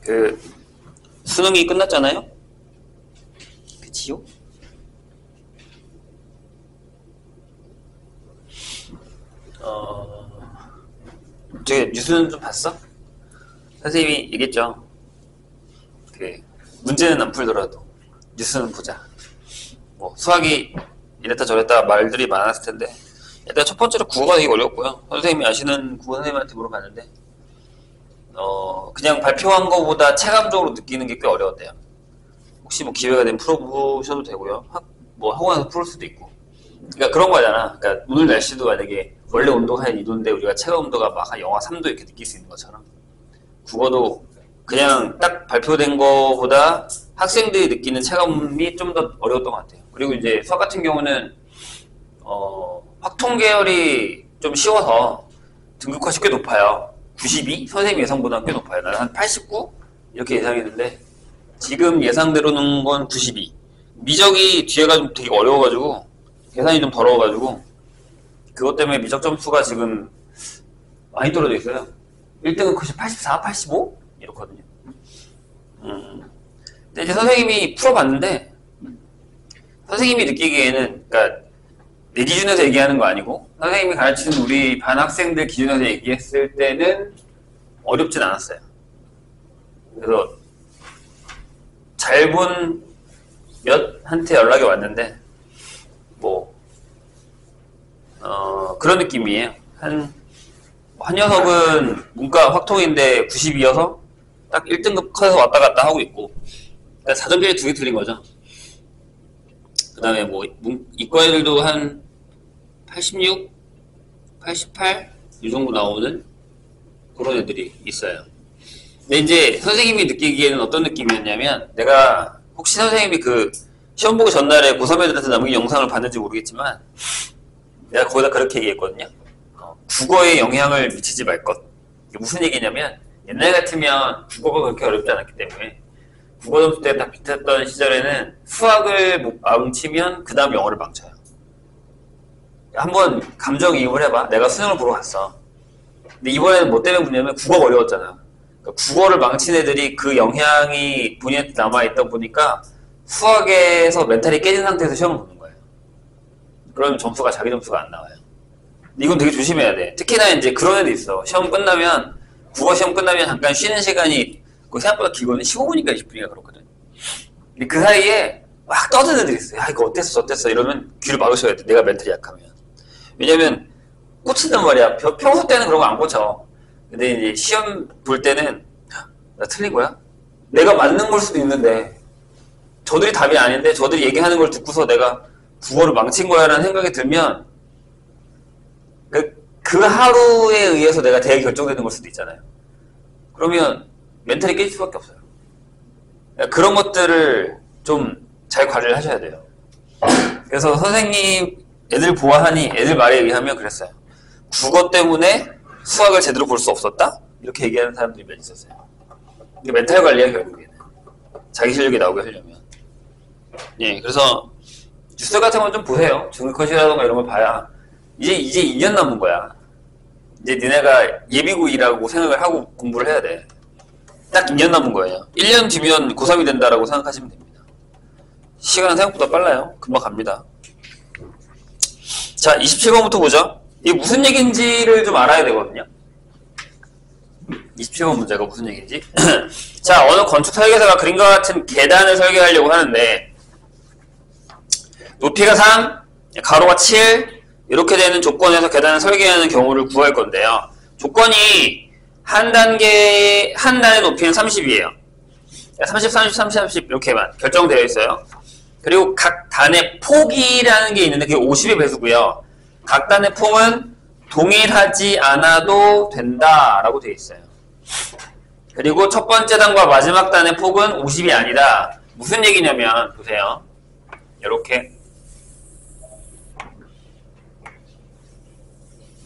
그 수능이 끝났잖아요. 그치요? 저기 뉴스는 좀 봤어? 선생님이 얘기했죠. 그 문제는 안 풀더라도 뉴스는 보자. 뭐 수학이 이랬다 저랬다 말들이 많았을 텐데 일단 첫 번째로 국어가 되게 어려웠고요. 선생님이 아시는 국어 선생님한테 물어봤는데 그냥 발표한 거보다 체감적으로 느끼는 게 꽤 어려웠대요. 혹시 뭐 기회가 되면 풀어보셔도 되고요. 뭐 학원에서 풀을 수도 있고. 그러니까 그런 거잖아. 그러니까 오늘 날씨도 만약에 원래 온도가 한 2도인데 우리가 체감 온도가 막 한 영하 3도 이렇게 느낄 수 있는 것처럼 국어도 그냥 딱 발표된 거보다 학생들이 느끼는 체감이 좀 더 어려웠던 것 같아요. 그리고 이제 수학 같은 경우는 확통 계열이 좀 쉬워서 등급컷이 꽤 높아요. 92? 선생님 예상보다는 꽤 높아요. 나는 한 89? 이렇게 예상했는데 지금 예상대로는 건 92. 미적이 뒤에가 좀 되게 어려워가지고 계산이 좀 더러워가지고 그것 때문에 미적 점수가 지금 많이 떨어져 있어요. 1등은 컷이 84, 85? 이렇거든요. 근데 이제 선생님이 풀어봤는데 선생님이 느끼기에는 그러니까 내 기준에서 얘기하는 거 아니고 선생님이 가르치는 우리 반 학생들 기준에서 얘기했을 때는 어렵진 않았어요. 그래서 잘 본 몇한테 연락이 왔는데 뭐 그런 느낌이에요. 한 녀석은 문과 확통인데 92여서 딱 1등급 컷에서 왔다 갔다 하고 있고 그러니까 사전비례 2개 틀린 거죠. 그 다음에 뭐 이과 애들도 한 86, 88 이 정도 나오는 그런 애들이 있어요. 근데 이제 선생님이 느끼기에는 어떤 느낌이었냐면 내가 혹시 선생님이 그 시험 보기 전날에 고3 애들한테 남긴 영상을 봤는지 모르겠지만 내가 거기다 그렇게 얘기했거든요. 국어에 영향을 미치지 말 것. 이게 무슨 얘기냐면 옛날 같으면 국어가 그렇게 어렵지 않았기 때문에 국어 점수 때 딱 비슷했던 시절에는 수학을 망치면 그 다음 영어를 망쳐요. 한번 감정이입을 해봐. 내가 수능을 보러 갔어. 근데 이번에는 뭐 때문에 묻냐면 국어가 어려웠잖아. 그러니까 국어를 망친 애들이 그 영향이 본인한테 남아있다 보니까 수학에서 멘탈이 깨진 상태에서 시험을 보는 거예요. 그러면 점수가 자기 점수가 안 나와요. 이건 되게 조심해야 돼. 특히나 이제 그런 애도 있어. 시험 끝나면 국어 시험 끝나면 잠깐 쉬는 시간이 생각보다 길거든. 15분인가 20분인가 그렇거든. 근데 그 사이에 막 떠드는 애들이 있어요. 야 이거 어땠어 어땠어 이러면 귀를 막으셔야 돼. 내가 멘탈이 약하면. 왜냐면 꽂힌단 말이야. 평소 때는 그런 거 안 꽂혀. 근데 이제 시험 볼 때는 나 틀린 거야? 내가 맞는 걸 수도 있는데 저들이 답이 아닌데 저들이 얘기하는 걸 듣고서 내가 국어를 망친 거야 라는 생각이 들면 그 하루에 의해서 내가 대회 결정되는 걸 수도 있잖아요. 그러면 멘탈이 깨질 수밖에 없어요. 그런 것들을 좀 잘 관리를 하셔야 돼요. 그래서 선생님 애들 보아하니 애들 말에 의하면 그랬어요. 국어 때문에 수학을 제대로 볼 수 없었다? 이렇게 얘기하는 사람들이 몇 있었어요. 이게 멘탈 관리야 결국에는. 자기 실력이 나오게 하려면. 예, 그래서 뉴스 같은 건 좀 보세요. 중급컷이라던가 이런 걸 봐야 이제 2년 남은 거야. 이제 니네가 예비고이라고 생각을 하고 공부를 해야 돼. 딱 2년 남은 거예요. 1년 뒤면 고3이 된다라고 생각하시면 됩니다. 시간은 생각보다 빨라요. 금방 갑니다. 자, 27번부터 보죠. 이게 무슨 얘기인지를 좀 알아야 되거든요. 27번 문제가 무슨 얘기인지. 자, 어느 건축 설계사가 그림과 같은 계단을 설계하려고 하는데 높이가 3, 가로가 7 이렇게 되는 조건에서 계단을 설계하는 경우를 구할 건데요. 조건이 한 단의 높이는 30이에요. 30, 30, 30, 30 이렇게만 결정되어 있어요. 그리고 각 단의 폭이라는 게 있는데 그게 50의 배수고요. 각 단의 폭은 동일하지 않아도 된다라고 되어 있어요. 그리고 첫 번째 단과 마지막 단의 폭은 50이 아니다. 무슨 얘기냐면 보세요. 이렇게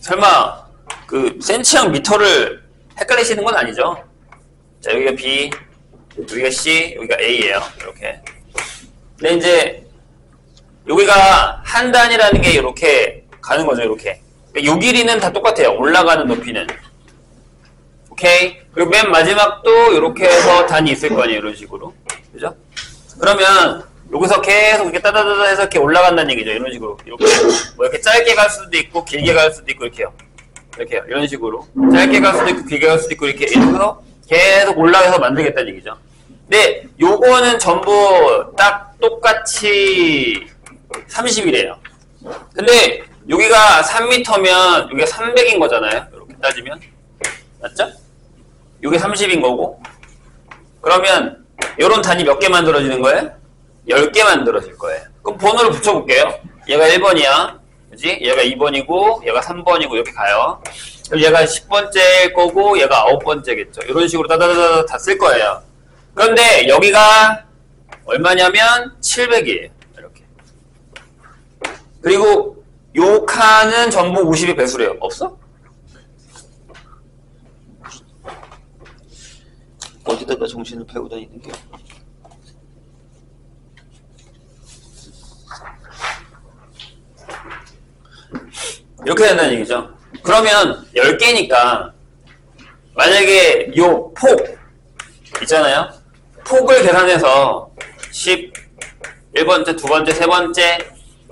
설마 그 센치랑 미터를 헷갈리시는 건 아니죠? 자, 여기가 B, 여기가 C, 여기가 A예요. 이렇게. 근데 이제 여기가 한 단이라는 게 이렇게 가는 거죠. 이렇게. 그러니까 요 길이는 다 똑같아요. 올라가는 높이는. 오케이. 그리고 맨 마지막도 이렇게 해서 단이 있을 거 아니에요. 이런 식으로. 그죠? 그러면 여기서 계속 이렇게 따다다다 해서 이렇게 올라간다는 얘기죠. 이런 식으로. 이렇게 뭐 이렇게 짧게 갈 수도 있고 길게 갈 수도 있고 이렇게요. 이렇게요. 이런 식으로. 짧게 갈 수도 있고 길게 갈 수도 있고 이렇게 해서 계속 올라가서 만들겠다는 얘기죠. 근데 요거는 전부 딱 똑같이 30이래요. 근데 여기가 3m면 여기가 300인 거잖아요. 이렇게 따지면. 맞죠? 요게 30인 거고. 그러면 요런 단위 몇 개 만들어지는 거예요? 10개 만들어질 거예요. 그럼 번호를 붙여볼게요. 얘가 1번이야. 그지? 얘가 2번이고 얘가 3번이고 이렇게 가요. 그럼 얘가 10번째일 거고 얘가 9번째겠죠. 이런 식으로 다다다다 다 쓸 거예요. 그런데 여기가 얼마냐면 700이에요. 이렇게. 그리고 요 칸은 전부 50의 배수래요. 없어? 어디다가 정신을 패고 다니는 게? 이렇게 된다는 얘기죠. 그러면 10개니까 만약에 요 폭 있잖아요. 폭을 계산해서 11번째, 2번째, 3번째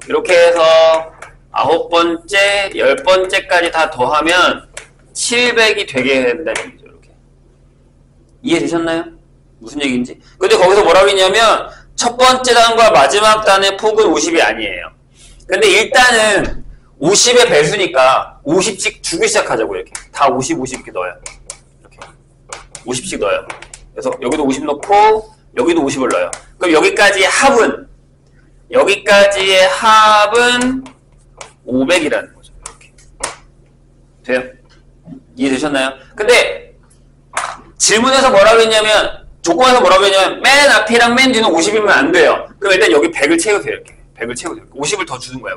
이렇게 해서 9번째, 10번째까지 다 더하면 700이 되게 된다는 얘기죠. 이렇게. 이해되셨나요? 무슨 얘기인지? 근데 거기서 뭐라고 했냐면 첫 번째 단과 마지막 단의 폭은 50이 아니에요. 근데 일단은 50의 배수니까 50씩 주기 시작하자고. 이렇게 다 50, 50 이렇게 넣어요. 이렇게 50씩 넣어요. 그래서 여기도 50 넣고 여기도 50을 넣어요. 그럼 여기까지의 합은 500이라는 거죠. 이렇게. 돼요? 이해되셨나요? 근데 질문에서 뭐라고 했냐면 조건에서 뭐라고 했냐면 맨 앞이랑 맨 뒤는 50이면 안 돼요. 그럼 일단 여기 100을 채우세요. 이렇게 100을 채우세요. 50을 더 주는 거야.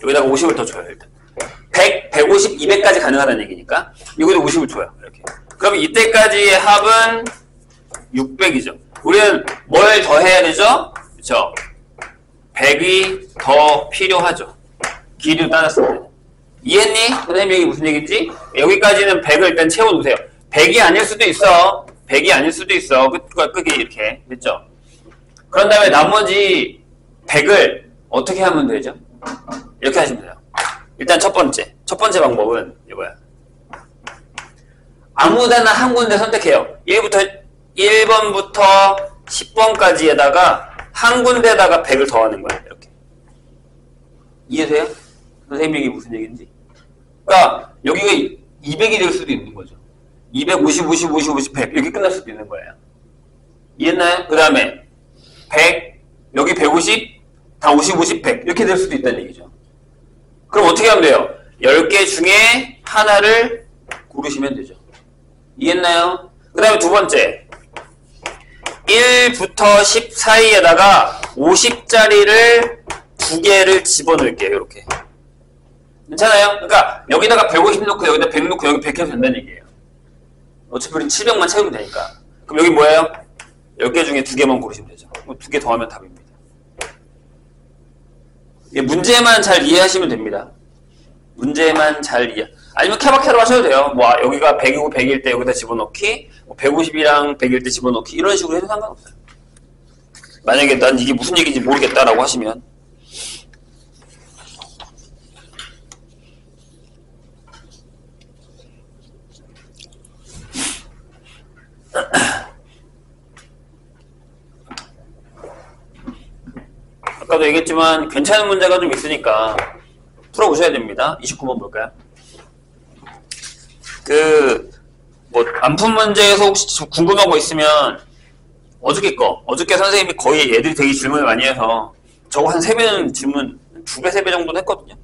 여기다가 50을 더 줘요. 일단 100, 150, 200까지 가능하다는 얘기니까 여기도 50을 줘요. 이렇게. 그럼 이때까지의 합은 600이죠. 우리는 뭘 더 해야 되죠? 그렇죠? 100이 더 필요하죠. 길이로 따졌을 때. 이해했니? 선생님 얘기 무슨 얘기인지? 여기까지는 100을 일단 채워놓으세요. 100이 아닐 수도 있어. 100이 아닐 수도 있어. 끝과 끝이 이렇게. 됐죠? 그런 다음에 나머지 100을 어떻게 하면 되죠? 이렇게 하시면 돼요. 일단 첫 번째 방법은 이거야. 아무데나 한 군데 선택해요. 1번부터 10번까지에다가 한 군데에다가 100을 더하는 거예요. 이렇게. 이해돼요? 선생님 얘기 무슨 얘기인지? 그러니까 여기가 200이 될 수도 있는 거죠. 250, 50, 50, 50, 100 이렇게 끝날 수도 있는 거예요. 이해했나요? 그 다음에 100, 여기 150, 다 50, 50, 100 이렇게 될 수도 있다는 얘기죠. 그럼 어떻게 하면 돼요? 10개 중에 하나를 고르시면 되죠. 이해했나요? 그 다음에 두 번째 1부터 10 사이에다가 50짜리를 2개를 집어넣을게요. 이렇게. 괜찮아요? 그러니까 여기다가 150 넣고 여기다 100 넣고 여기 100 해도 된다는 얘기예요. 어차피 우린 700만 채우면 되니까. 그럼 여기 뭐예요? 10개 중에 2개만 고르시면 되죠. 2개 더하면 답입니다. 문제만 잘 이해하시면 됩니다. 문제만 잘 이해. 아니면 케바케로 하셔도 돼요. 뭐 여기가 100이고 100일 때 여기다 집어넣기, 150이랑 100일 때 집어넣기 이런 식으로 해도 상관없어요. 만약에 난 이게 무슨 얘기인지 모르겠다라고 하시면 아까도 얘기했지만 괜찮은 문제가 좀 있으니까 풀어보셔야 됩니다. 29번 볼까요? 안 푼 문제에서 혹시 궁금한 거 있으면 어저께 선생님이 거의 애들이 되게 질문을 많이 해서 저거 한 3배는 질문 2배, 3배 정도는 했거든요.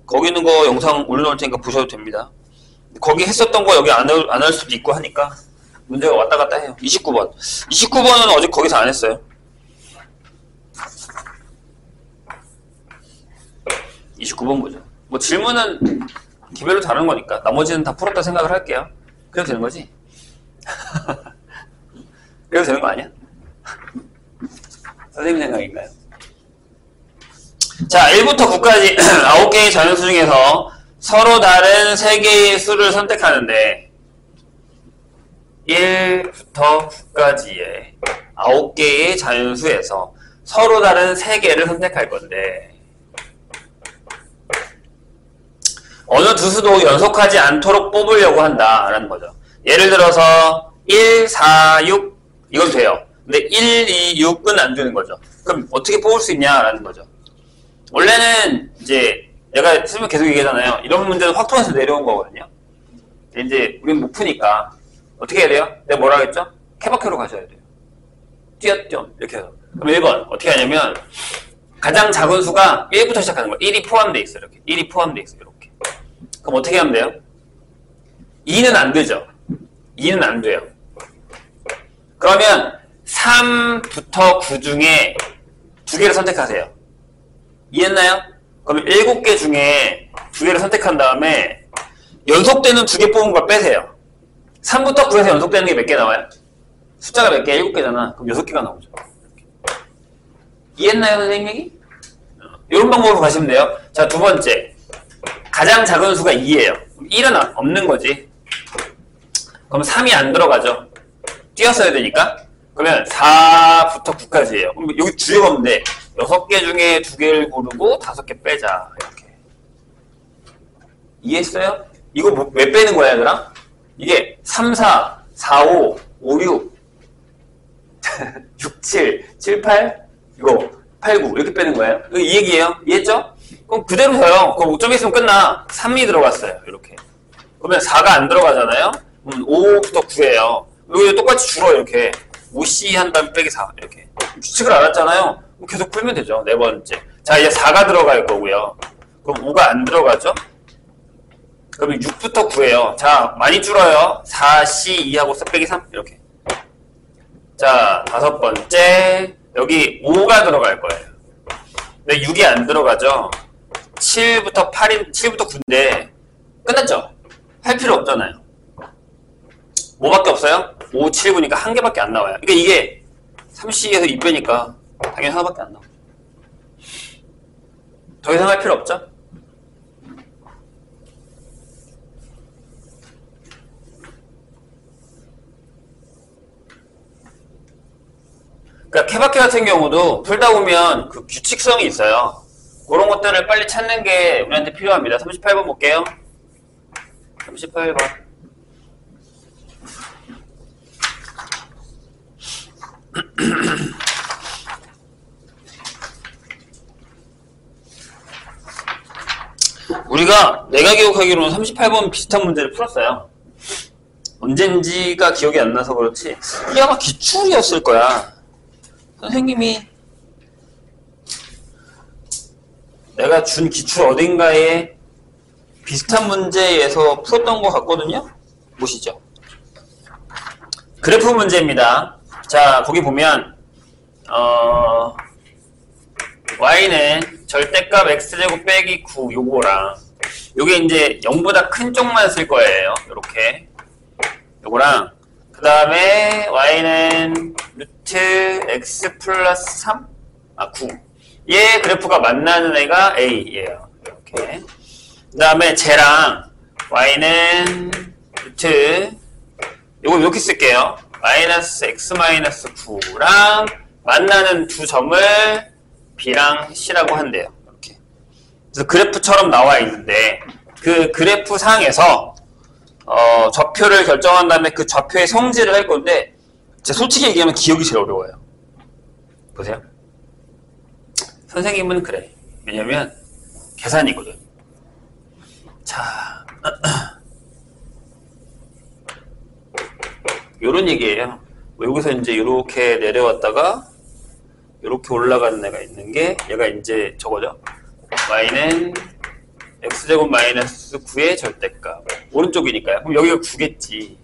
거기 있는 거 영상 올려놓을 테니까 보셔도 됩니다. 거기 했었던 거 여기 안 할 수도 있고 하니까 문제가 왔다 갔다 해요. 29번. 29번은 어제 거기서 안 했어요. 29번 보죠. 뭐 질문은 기별로 다른 거니까 나머지는 다 풀었다 생각을 할게요. 그래도 되는 거지? 그래도 되는 거 아니야? 선생님 생각인가요? 자, 1부터 9까지 9개의 자연수 중에서 서로 다른 3개의 수를 선택하는데 1부터 9까지의 9개의 자연수에서 서로 다른 3개를 선택할 건데 어느 두 수도 연속하지 않도록 뽑으려고 한다라는 거죠. 예를 들어서 1, 4, 6 이건 돼요. 근데 1, 2, 6은 안 되는 거죠. 그럼 어떻게 뽑을 수 있냐라는 거죠. 원래는 이제 내가 설명 계속 얘기하잖아요. 이런 문제는 확통해서 내려온 거거든요. 이제 우리는 못 푸니까 어떻게 해야 돼요? 내가 뭐라 했죠? 케바케로 가셔야 돼요. 띄었죠. 이렇게 해서. 그럼 1번 어떻게 하냐면 가장 작은 수가 1부터 시작하는 거예요. 1이 포함되어 있어요. 이렇게. 1이 포함되어 있어요. 이렇게. 그럼 어떻게 하면 돼요? 2는 안 되죠. 2는 안 돼요. 그러면 3부터 9 중에 2개를 선택하세요. 이해했나요? 그러면 7개 중에 2개를 선택한 다음에 연속되는 2개 뽑은 걸 빼세요. 3부터 9에서 연속되는 게 몇 개 나와요? 숫자가 몇 개? 7개잖아. 그럼 6개가 나오죠. 이해했나요, 선생님 얘기? 이런 방법으로 가시면 돼요. 자, 두 번째. 가장 작은 수가 2예요. 1은 없는 거지. 그럼 3이 안 들어가죠. 띄었어야 되니까. 그러면 4부터 9까지예요. 그럼 여기 주제가 없는데 6개 중에 2개를 고르고 5개 빼자. 이렇게. 이해했어요? 이거 뭐, 왜 빼는 거야, 얘들아? 이게 3, 4, 4, 5, 5, 6, 6, 7, 7, 8, 이거 8, 9 이렇게 빼는 거예요. 이거 이 얘기예요. 이해했죠? 그럼 그대로 써요. 그럼 5점 있으면 끝나. 3이 들어갔어요. 이렇게. 그러면 4가 안 들어가잖아요. 그럼 5부터 9예요. 여기 똑같이 줄어 이렇게. 5C 한 다음에 빼기 4 이렇게. 규칙을 알았잖아요. 계속 풀면 되죠. 네 번째. 자, 이제 4가 들어갈 거고요. 그럼 5가 안 들어가죠? 그러면 6부터 9예요. 자, 많이 줄어요. 4C 2하고 빼기 3 이렇게. 자, 5번째. 여기 5가 들어갈 거예요. 근데 6이 안 들어가죠. 7부터 9인데 끝났죠? 할 필요 없잖아요. 뭐밖에 없어요? 5, 7, 9니까 한 개밖에 안 나와요. 그러니까 이게 3C에서 2 빼니까 당연히 하나밖에 안 나와요. 더 이상 할 필요 없죠? 그러니까 케바케 같은 경우도 풀다 보면 그 규칙성이 있어요. 그런 것들을 빨리 찾는 게 우리한테 필요합니다. 38번 볼게요. 38번. 우리가 내가 기억하기로는 38번 비슷한 문제를 풀었어요. 언젠지가 기억이 안 나서 그렇지 이게 아마 기출이었을 거야. 선생님이 내가 준 기출 어딘가에 비슷한 문제에서 풀었던 것 같거든요. 보시죠. 그래프 문제입니다. 자, 거기 보면 y는 절대값 x제곱 빼기 9 요거랑 요게 이제 0보다 큰 쪽만 쓸 거예요. 요렇게 요거랑 그 다음에 y는 루트 x 플러스 3? 9 얘 그래프가 만나는 애가 a예요. 이렇게 그 다음에 쟤랑 y는 루트 요거 이렇게 쓸게요. 마이너스 x 마이너스 9랑 만나는 두 점을 b랑 c라고 한대요. 이렇게. 그래서 그래프처럼 나와 있는데 그 그래프 상에서 좌표를 결정한 다음에 그 좌표의 성질을 할 건데 제가 솔직히 얘기하면 기억이 제일 어려워요. 보세요. 선생님은 그래. 왜냐면 계산이거든. 자, 요런 얘기예요. 여기서 이제 이렇게 내려왔다가 이렇게 올라가는 애가 있는 게 얘가 이제 저거죠. y는 x제곱 마이너스 9의 절대값. 오른쪽이니까요. 그럼 여기가 9겠지.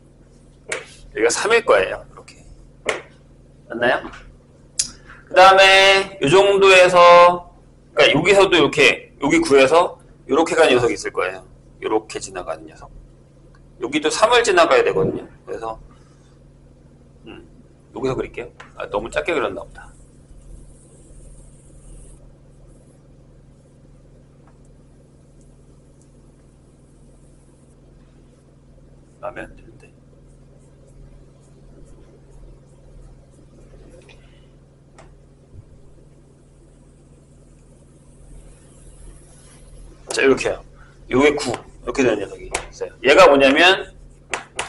여기가 3일 거예요. 이렇게. 맞나요? 그 다음에 이 정도에서 그러니까 여기서도 이렇게 여기 9에서 이렇게 가는 녀석이 있을 거예요. 이렇게 지나가는 녀석. 여기도 3을 지나가야 되거든요. 그래서 여기서 그릴게요. 아, 너무 작게 그렸나 보다. 마음에 안 드는데. 자, 이렇게요. 요게 9. 이렇게 되는 녀석이 있어요. 얘가 뭐냐면,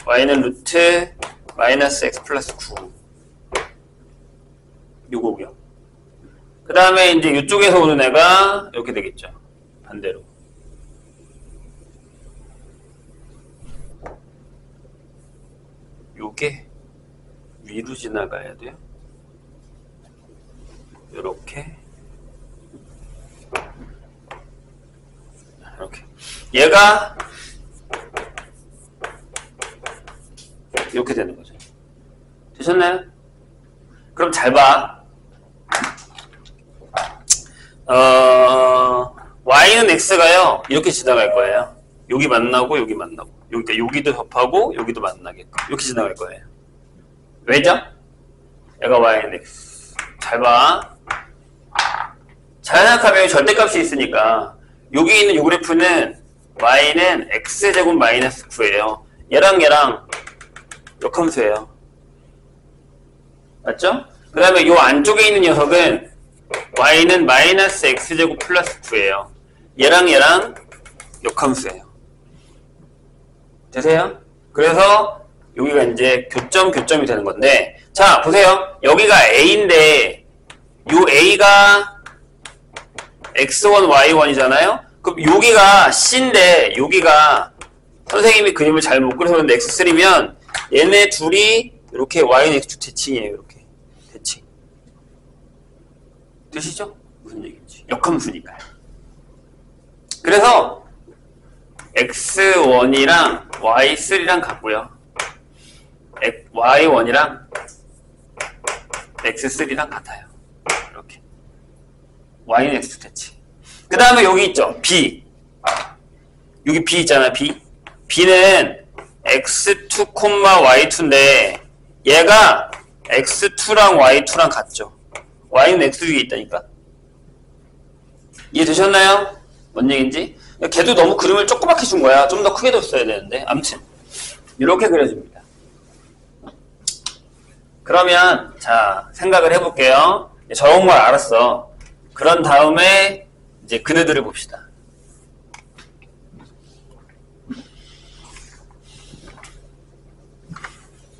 y는 루트 마이너스 x 플러스 9. 요거고요. 그 다음에 이제 이쪽에서 오는 애가 이렇게 되겠죠. 반대로. 요게 위로 지나가야 돼요. 요렇게. 이렇게. 얘가 이렇게 되는 거죠. 되셨나요? 그럼 잘 봐. y는 x가요 이렇게 지나갈 거예요. 여기 만나고 여기 만나고 그러니까 여기도 접하고 여기도 만나게끔 이렇게 지나갈 거예요. 왜죠? 얘가 y는 x. 잘 봐. 잘 생각하면 절대값이 있으니까 여기 있는 이 그래프는 y는 x제곱 마이너스 9예요. 얘랑 역함수예요. 맞죠? 그 다음에 이 안쪽에 있는 녀석은 y는 마이너스 x제곱 플러스 9예요. 얘랑 역함수예요. 되세요? 그래서 여기가 이제 교점이 되는 건데, 자 보세요. 여기가 a인데 요 a가 x1 y1이잖아요. 그럼 여기가 c인데 여기가 선생님이 그림을 잘 못 그려서 그런데 x3면 얘네 둘이 이렇게 y는 x축 대칭이에요. 이렇게 대칭. 되시죠? 무슨 얘기인지. 역함수니까요. 그래서 x1이랑 y3랑 같고요. y1이랑 x3랑 같아요. 이렇게. y는 x축 대칭. 그 다음에 여기 있죠. b. 여기 b 있잖아. b는 x2, y2인데 얘가 x2랑 y2랑 같죠. y는 x 위에 있다니까. 이해되셨나요? 뭔 얘기인지? 걔도 너무 그림을 조그맣게 준 거야. 좀 더 크게 뒀어야 되는데. 아무튼 이렇게 그려줍니다. 그러면 자 생각을 해볼게요. 저런 걸 알았어. 그런 다음에 이제 그네들을 봅시다.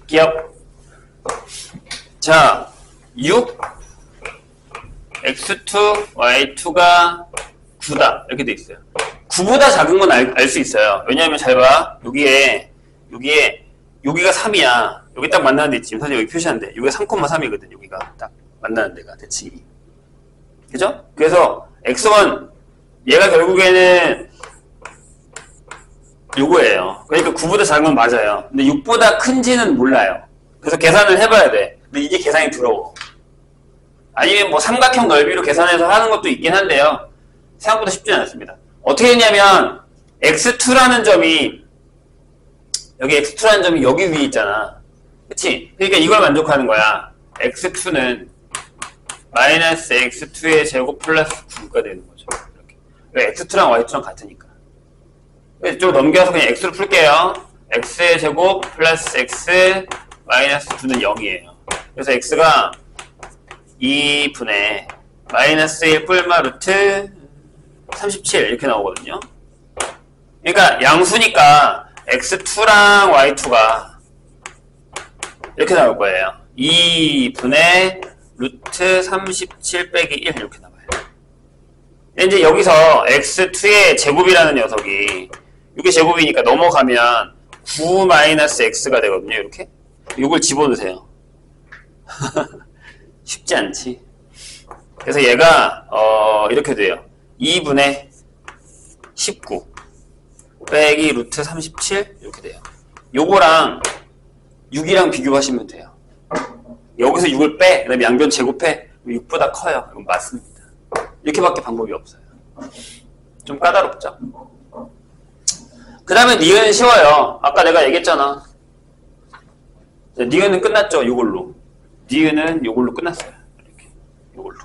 기억. 자, 6 x2, y2가 9다. 이렇게 돼 있어요. 9보다 작은 건 알 수 있어요. 왜냐하면 잘 봐. 여기가 3이야. 여기 딱 만나는 데 있지. 지금 선생님 여기 표시하는데. 여기가 3,3이거든. 여기가 딱 만나는 데가 대칭이. 그죠? 그래서 x1 얘가 결국에는 요거예요. 그러니까 9보다 작은 건 맞아요. 근데 6보다 큰지는 몰라요. 그래서 계산을 해봐야 돼. 근데 이게 계산이 두려워. 아니면 뭐 삼각형 넓이로 계산해서 하는 것도 있긴 한데요. 생각보다 쉽지는 않습니다. 어떻게 했냐면 x2라는 점이 여기 x2라는 점이 여기 위에 있잖아. 그치? 그러니까 이걸 만족하는 거야. x2는 마이너스 x2의 제곱 플러스 9가 되는 거죠. 이렇게. 왜? x2랑 y2랑 같으니까. 이쪽 넘겨서 그냥 x로 풀게요. x의 제곱 플러스 x 마이너스 2는 0이에요. 그래서 x가 2분의 마이너스 1 뿔마 루트 37 이렇게 나오거든요. 그러니까 양수니까 x2랑 y2가 이렇게 나올 거예요. 2분의 루트 37 빼기 1 이렇게 나와요. 이제 여기서 x2의 제곱이라는 녀석이 이게 제곱이니까 넘어가면 9 마이너스 x가 되거든요. 이렇게. 이걸 집어넣으세요. 쉽지 않지. 그래서 얘가 이렇게 돼요. 2분의 19 빼기 루트 37 이렇게 돼요. 요거랑 6이랑 비교하시면 돼요. 여기서 6을 빼, 그 다음에 양변 제곱해. 6보다 커요. 이건 맞습니다. 이렇게밖에 방법이 없어요. 좀 까다롭죠? 그 다음에 니은은 쉬워요. 아까 내가 얘기했잖아. 니은은 끝났죠? 요걸로. 니은은 요걸로 끝났어요. 이렇게. 요걸로.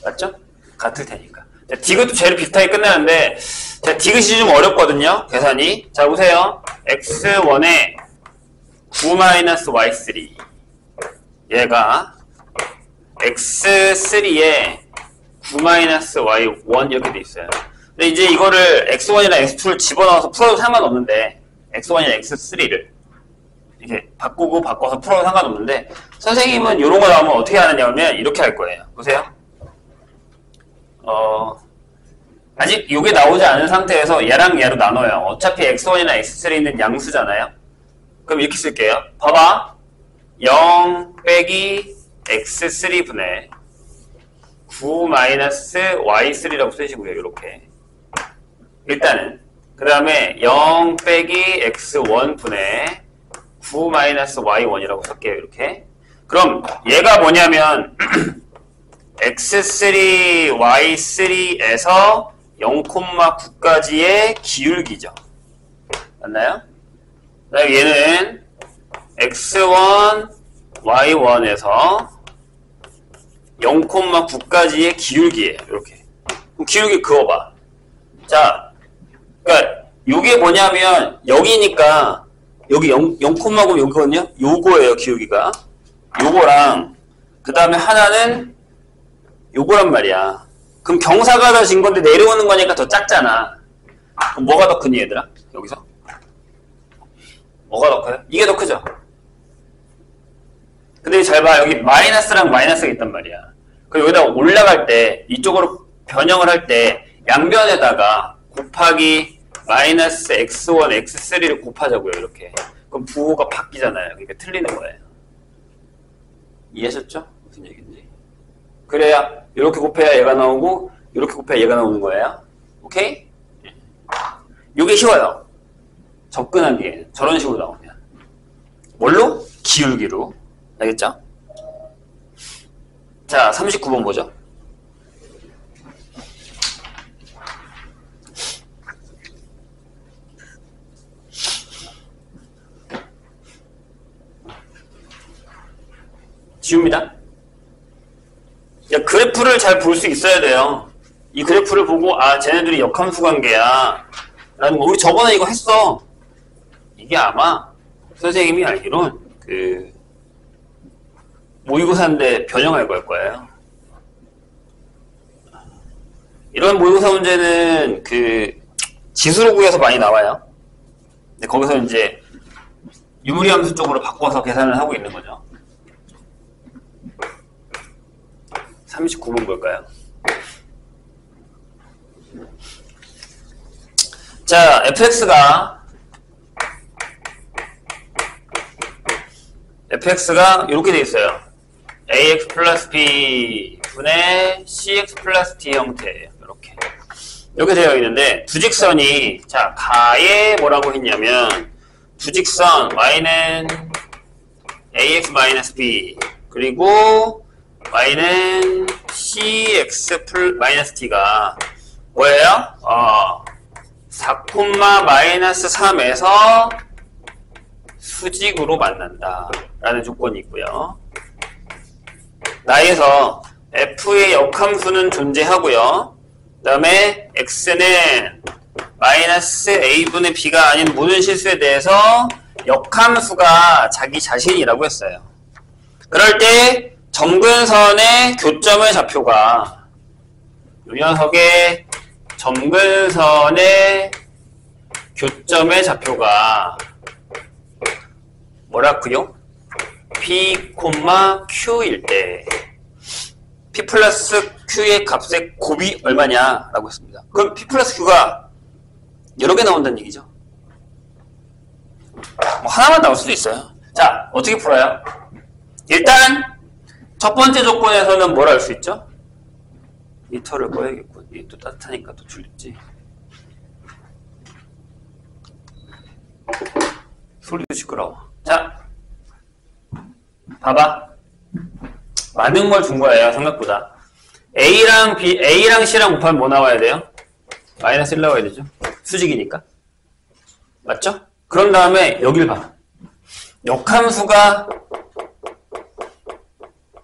맞죠? 같을 테니까. 자, 디귿도 제일 비슷하게 끝나는데, 자, 디귿이 좀 어렵거든요, 계산이. 자, 보세요. x1에 9-y3. 얘가 x3에 9-y1 이렇게 돼 있어요. 근데 이제 이거를 x1이나 x2를 집어넣어서 풀어도 상관없는데, x1이나 x3를 이렇게 바꾸고 바꿔서 풀어도 상관없는데, 선생님은 이런 거 나오면 어떻게 하느냐면 이렇게 할 거예요. 보세요. 아직 이게 나오지 않은 상태에서 얘랑 얘로 나눠요. 어차피 x1이나 x3는 양수잖아요. 그럼 이렇게 쓸게요. 봐봐. 0 빼기 x3분의 9-y3라고 쓰시고요. 이렇게. 일단은. 그 다음에 0 빼기 x1분의 9-y1이라고 쓸게요. 이렇게. 그럼 얘가 뭐냐면 x3, y3에서 0,9까지의 기울기죠. 맞나요? 그 다음에 얘는 x1, y1에서 0,9까지의 기울기예요. 이렇게. 그럼 기울기 그어봐. 자, 그러니까 요게 뭐냐면 여기니까 여기 0,9고 여기거든요. 요거예요. 기울기가. 요거랑 그 다음에 하나는 요거란 말이야. 그럼 경사가 더 진 건데 내려오는 거니까 더 작잖아. 그럼 뭐가 더 크니 얘들아? 여기서? 뭐가 더 커요? 이게 더 크죠? 근데 잘 봐. 여기 마이너스랑 마이너스가 있단 말이야. 그럼 여기다 올라갈 때 이쪽으로 변형을 할 때 양변에다가 곱하기 마이너스 x1, x3를 곱하자고요. 이렇게. 그럼 부호가 바뀌잖아요. 그러니까 틀리는 거예요. 이해하셨죠? 무슨 얘기인지. 그래야 이렇게 곱해야 얘가 나오고 이렇게 곱해야 얘가 나오는 거예요. 오케이? 이게 쉬워요. 접근하기에 저런 식으로 나오면. 뭘로? 기울기로. 알겠죠? 자, 39번 보죠. 지웁니다. 야, 그래프를 잘 볼 수 있어야 돼요. 이 그래프를 보고 아 쟤네들이 역함수 관계야 라는 거. 우리 저번에 이거 했어. 이게 아마 선생님이 알기론 그 모의고사인데 변형할 걸 거예요. 이런 모의고사 문제는 그 지수로구에서 많이 나와요. 근데 거기서 이제 유무리함수 쪽으로 바꿔서 계산을 하고 있는 거죠. 39번 볼까요? 자, fx가 이렇게 돼 있어요. ax 플러스 b 분의 cx 플러스 d 형태예요. 이렇게 되어 있는데 두 직선이 자 가에 뭐라고 했냐면 두 직선 y는 ax 마이너스 b 그리고 y는 cx 마이너스 d가 뭐예요? 4, 마이너스 3에서 수직으로 만난다 라는 조건이 있고요. 나에서 f의 역함수는 존재하고요. 그 다음에 x는 마이너스 a분의 b가 아닌 모든 실수에 대해서 역함수가 자기 자신이라고 했어요. 그럴 때 점근선의 교점의 좌표가 이 녀석의 점근선의 교점의 좌표가 뭐라고요? P, Q일 때 P 플러스 Q의 값의 곱이 얼마냐 라고 했습니다. 그럼 P 플러스 Q가 여러 개 나온다는 얘기죠. 뭐 하나만 나올 수도 있어요. 자, 어떻게 풀어요? 일단 첫 번째 조건에서는 뭘 할 수 있죠? 히터를 꺼야겠고 이게 또 따뜻하니까 또 줄겠지. 소리도 시끄러워. 자, 봐봐. 많은 걸 준 거예요, 생각보다. A랑 B, A랑 C랑 곱하면 뭐 나와야 돼요? 마이너스 1 나와야 되죠. 수직이니까. 맞죠? 그런 다음에 여길 봐. 역함수가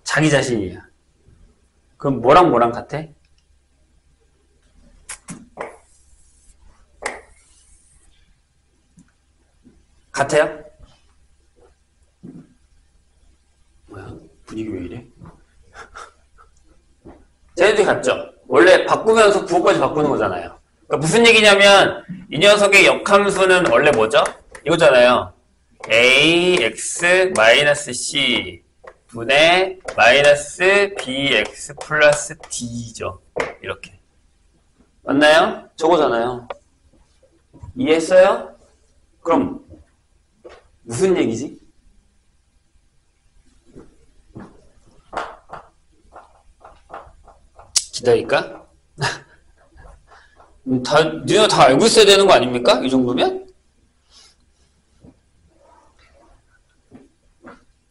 자기 자신이야. 그럼 뭐랑 뭐랑 같아? 같아요? 뭐야? 분위기 왜 이래? 쟤네들이 같죠? 원래 바꾸면서 부호까지 바꾸는 거잖아요. 그러니까 무슨 얘기냐면 이 녀석의 역함수는 원래 뭐죠? 이거잖아요. ax-c 분의 마이너스 bx 플러스 d죠. 이렇게. 맞나요? 저거잖아요. 이해했어요? 그럼 무슨 얘기지? 기다릴까? 니네가 다 알고 있어야 되는 거 아닙니까? 이 정도면?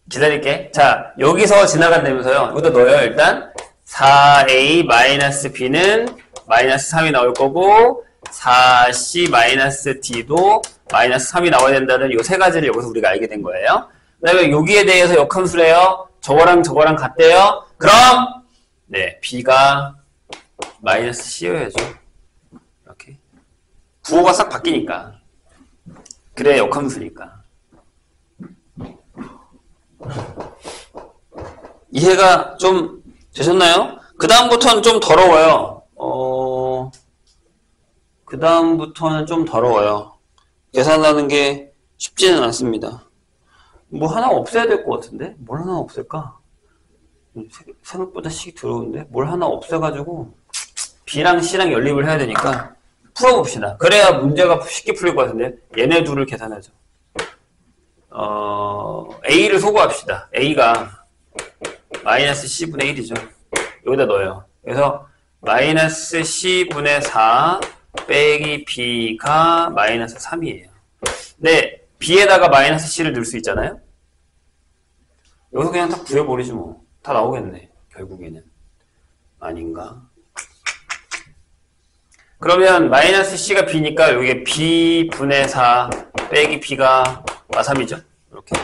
기다릴게. 자, 여기서 지나간다면서요. 여기다 넣어요, 일단. 4a-b는 마이너스 3이 나올 거고, 4c-d도 마이너스 3이 나와야 된다는 이 세 가지를 여기서 우리가 알게 된 거예요. 그 다음에 여기에 대해서 역함수래요. 저거랑 같대요. 그럼, 네, b가 마이너스 c여야죠. 이렇게. 부호가 싹 바뀌니까. 그래, 역함수니까. 이해가 좀 되셨나요? 그 다음부터는 좀 더러워요. 그 다음부터는 좀 더러워요. 계산하는 게 쉽지는 않습니다. 뭐 하나 없애야 될 것 같은데? 뭘 하나 없앨까? 생각보다 식이 더러운데? 뭘 하나 없애가지고 B랑 C랑 연립을 해야 되니까 풀어봅시다. 그래야 문제가 쉽게 풀릴 것 같은데? 얘네 둘을 계산하죠. A를 소거합시다. A가 마이너스 C분의 1이죠. 여기다 넣어요. 그래서 마이너스 C분의 4 빼기 B가 마이너스 3이에요. 근데 B에다가 마이너스 C를 넣을 수 있잖아요? 여기서 그냥 딱 구해버리지 뭐. 다 나오겠네. 결국에는. 아닌가? 그러면 마이너스 C가 B니까 여기에 B분의 4 빼기 B가 3이죠. 이렇게.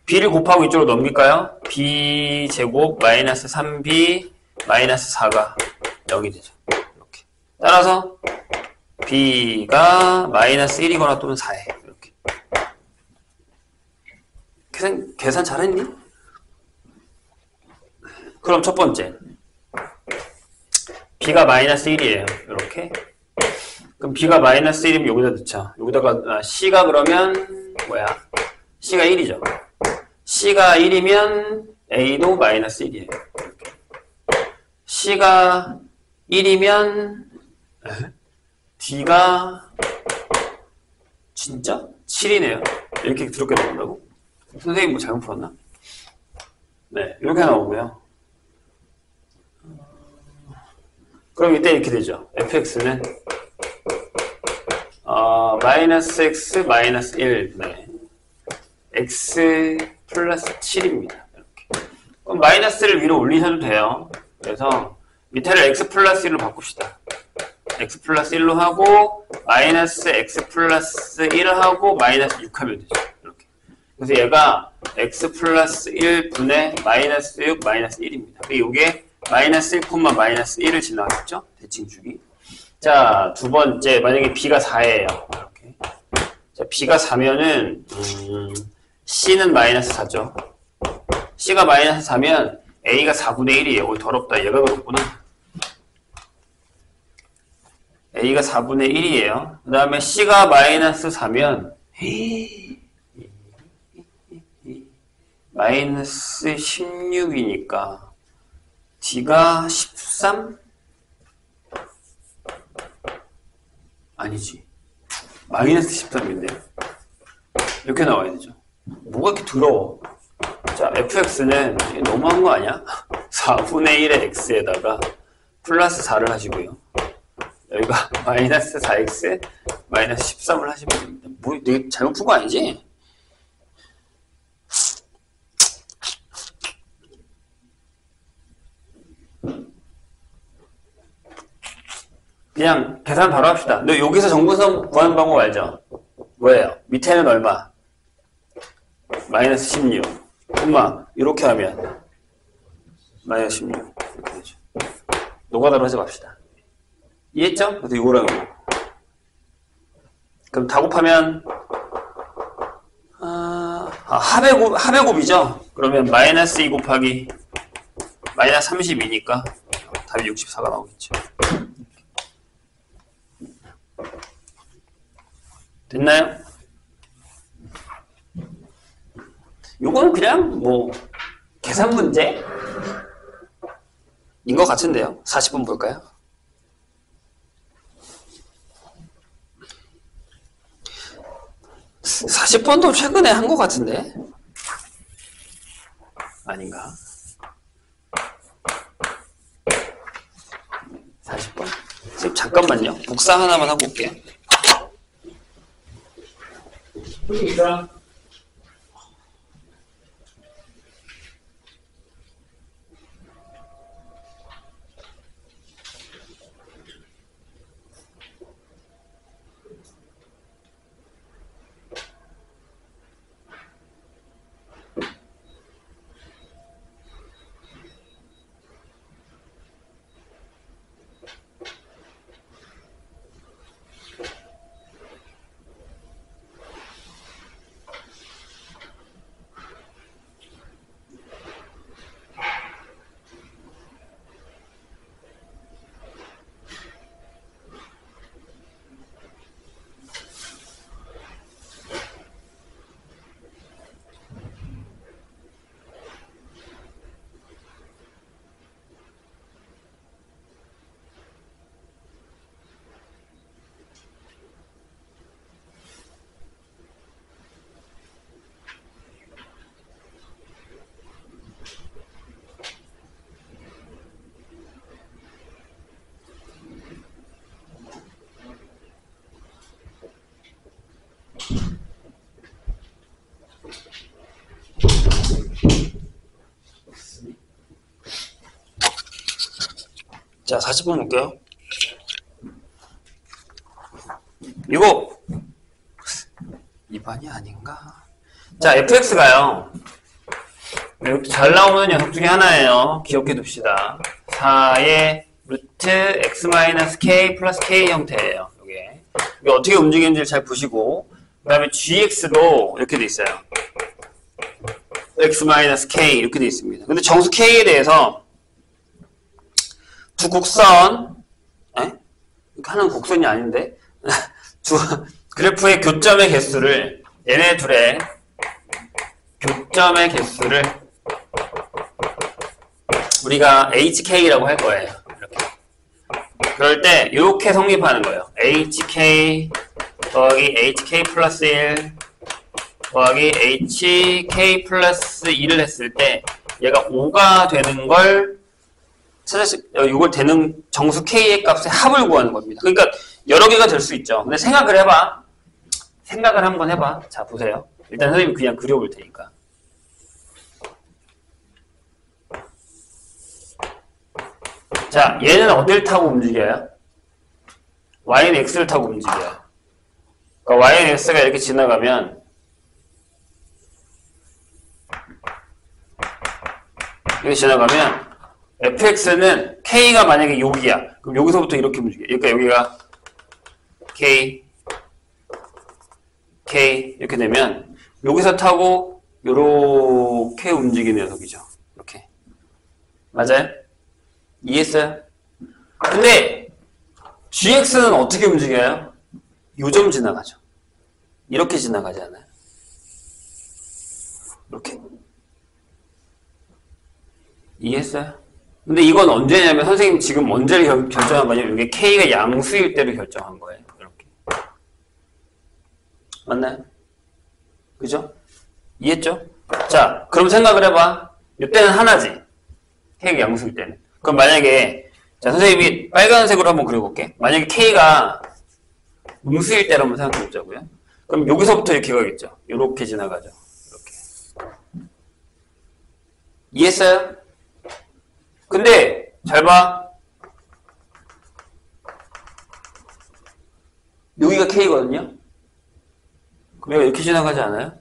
B를 곱하고 이쪽으로 넘길까요? B제곱 마이너스 3B 마이너스 4가 0이 되죠. 이렇게. 따라서 B가 마이너스 1이거나 또는 4에 이렇게. 계산 잘했니? 그럼 첫 번째. B가 마이너스 1이에요. 이렇게. 그럼 B가 마이너스 1이면 여기다 넣자. 여기다가 C가 그러면 뭐야? C가 1이죠. C가 1이면 A도 마이너스 1이에요. 이렇게. C가 1이면 D가 진짜 7이네요. 이렇게 그렇게 나온다고? 선생님 뭐 잘못 풀었나? 네, 이렇게 나오고요. 그럼 이때 이렇게 되죠. fx는 마이너스 x 마이너스 1 네. x 플러스 7입니다. 이렇게. 그럼 마이너스를 위로 올리셔도 돼요. 그래서 밑에를 x 플러스 1로 바꿉시다. x 플러스 1로 하고 마이너스 x 플러스 1 하고 마이너스 6 하면 되죠. 이렇게. 그래서 얘가 x 플러스 1분의 마이너스 6 마이너스 1입니다. 그리고 이게 마이너스 1, 마이너스 1을 지나갔죠? 대칭축이. 자, 두 번째, 만약에 B가 4예요. 이렇게. 자, B가 4면은, C는 마이너스 4죠. C가 마이너스 4면 A가 4분의 1이에요. 더럽다. 얘가 더럽구나. A가 4분의 1이에요. 그 다음에 C가 마이너스 4면, 마이너스 16이니까, D가 13? 아니지. 마이너스 13인데. 이렇게 나와야 되죠. 뭐가 이렇게 더러워. 자, fx는 너무한 거 아니야? 4분의 1의 x에다가 플러스 4를 하시고요. 여기가 마이너스 4x 마이너스 13을 하시면 됩니다. 뭐, 내가 잘못 푼 거 아니지? 그냥 계산 바로 합시다. 너 여기서 정근선 구하는 방법 알죠? 뭐예요? 밑에는 얼마? 마이너스 16. 엄마, 이렇게 하면 마이너스 16. 이렇게 되죠. 노가다로 하지 맙시다. 이해했죠? 그래서 이거랑 이거. 그럼 다 곱하면 합의 곱이죠? 그러면 마이너스 2 곱하기 마이너스 32니까 답이 64가 나오겠죠. 됐나요? 요거는 그냥 뭐 계산 문제인 것 같은데요. 40번 볼까요? (40번도) 최근에 한 것 같은데 아닌가? 40번 지금 잠깐만요. 복사 하나만 하고 올게요. 자, 40번 볼게요. 이거 2번이 아닌가? 자, fx가요. 이렇게 잘 나오는 녀석 중에 하나예요. 기억해 둡시다. 4의 루트 x-k 플러스 k 형태예요. 이게 어떻게 움직이는지를 잘 보시고, 그 다음에 gx도 이렇게 돼 있어요. x-k 이렇게 돼 있습니다. 근데 정수 k에 대해서 두 곡선, 이렇게 하는 곡선이 아닌데, 그래프의 교점의 개수를, 얘네 둘의 교점의 개수를 우리가 HK라고 할 거예요. 이렇게. 그럴 때 이렇게 성립하는 거예요. HK 더하기 HK 플러스 1 더하기 HK 플러스 1을 했을 때 얘가 5가 되는 걸 이걸 되는 정수 K의 값의 합을 구하는 겁니다. 그러니까 여러 개가 될 수 있죠. 근데 생각을 해봐. 생각을 한번 해봐. 자, 보세요. 일단 선생님이 그냥 그려볼 테니까. 자, 얘는 어딜 타고 움직여요? y는 x를 타고 움직여요. 그러니까 y는 x가 이렇게 지나가면 이렇게 지나가면 fx는 k가 만약에 여기야. 그럼 여기서부터 이렇게 움직여. 그러니까 여기가 k, k 이렇게 되면 여기서 타고 요렇게 움직이는 녀석이죠. 이렇게. 맞아요? 이해했어요? 근데 gx는 어떻게 움직여요? 요점 지나가죠. 이렇게 지나가지 않아요? 이렇게. 이해했어요? 근데 이건 언제냐면 선생님이 지금 언제를 결정한 거냐면 이게 K가 양수일 때를 결정한 거예요. 이렇게. 맞나요? 그죠? 이해했죠? 자, 그럼 생각을 해봐. 이때는 하나지. K가 양수일 때는. 그럼 만약에 자 선생님이 빨간색으로 한번 그려볼게. 만약에 K가 음수일 때를 한번 생각해보자고요. 그럼 여기서부터 이렇게 가겠죠. 이렇게 지나가죠. 이렇게. 이해했어요? 근데 잘 봐. 여기가 K거든요. 그럼 얘가 이렇게 지나가지 않아요?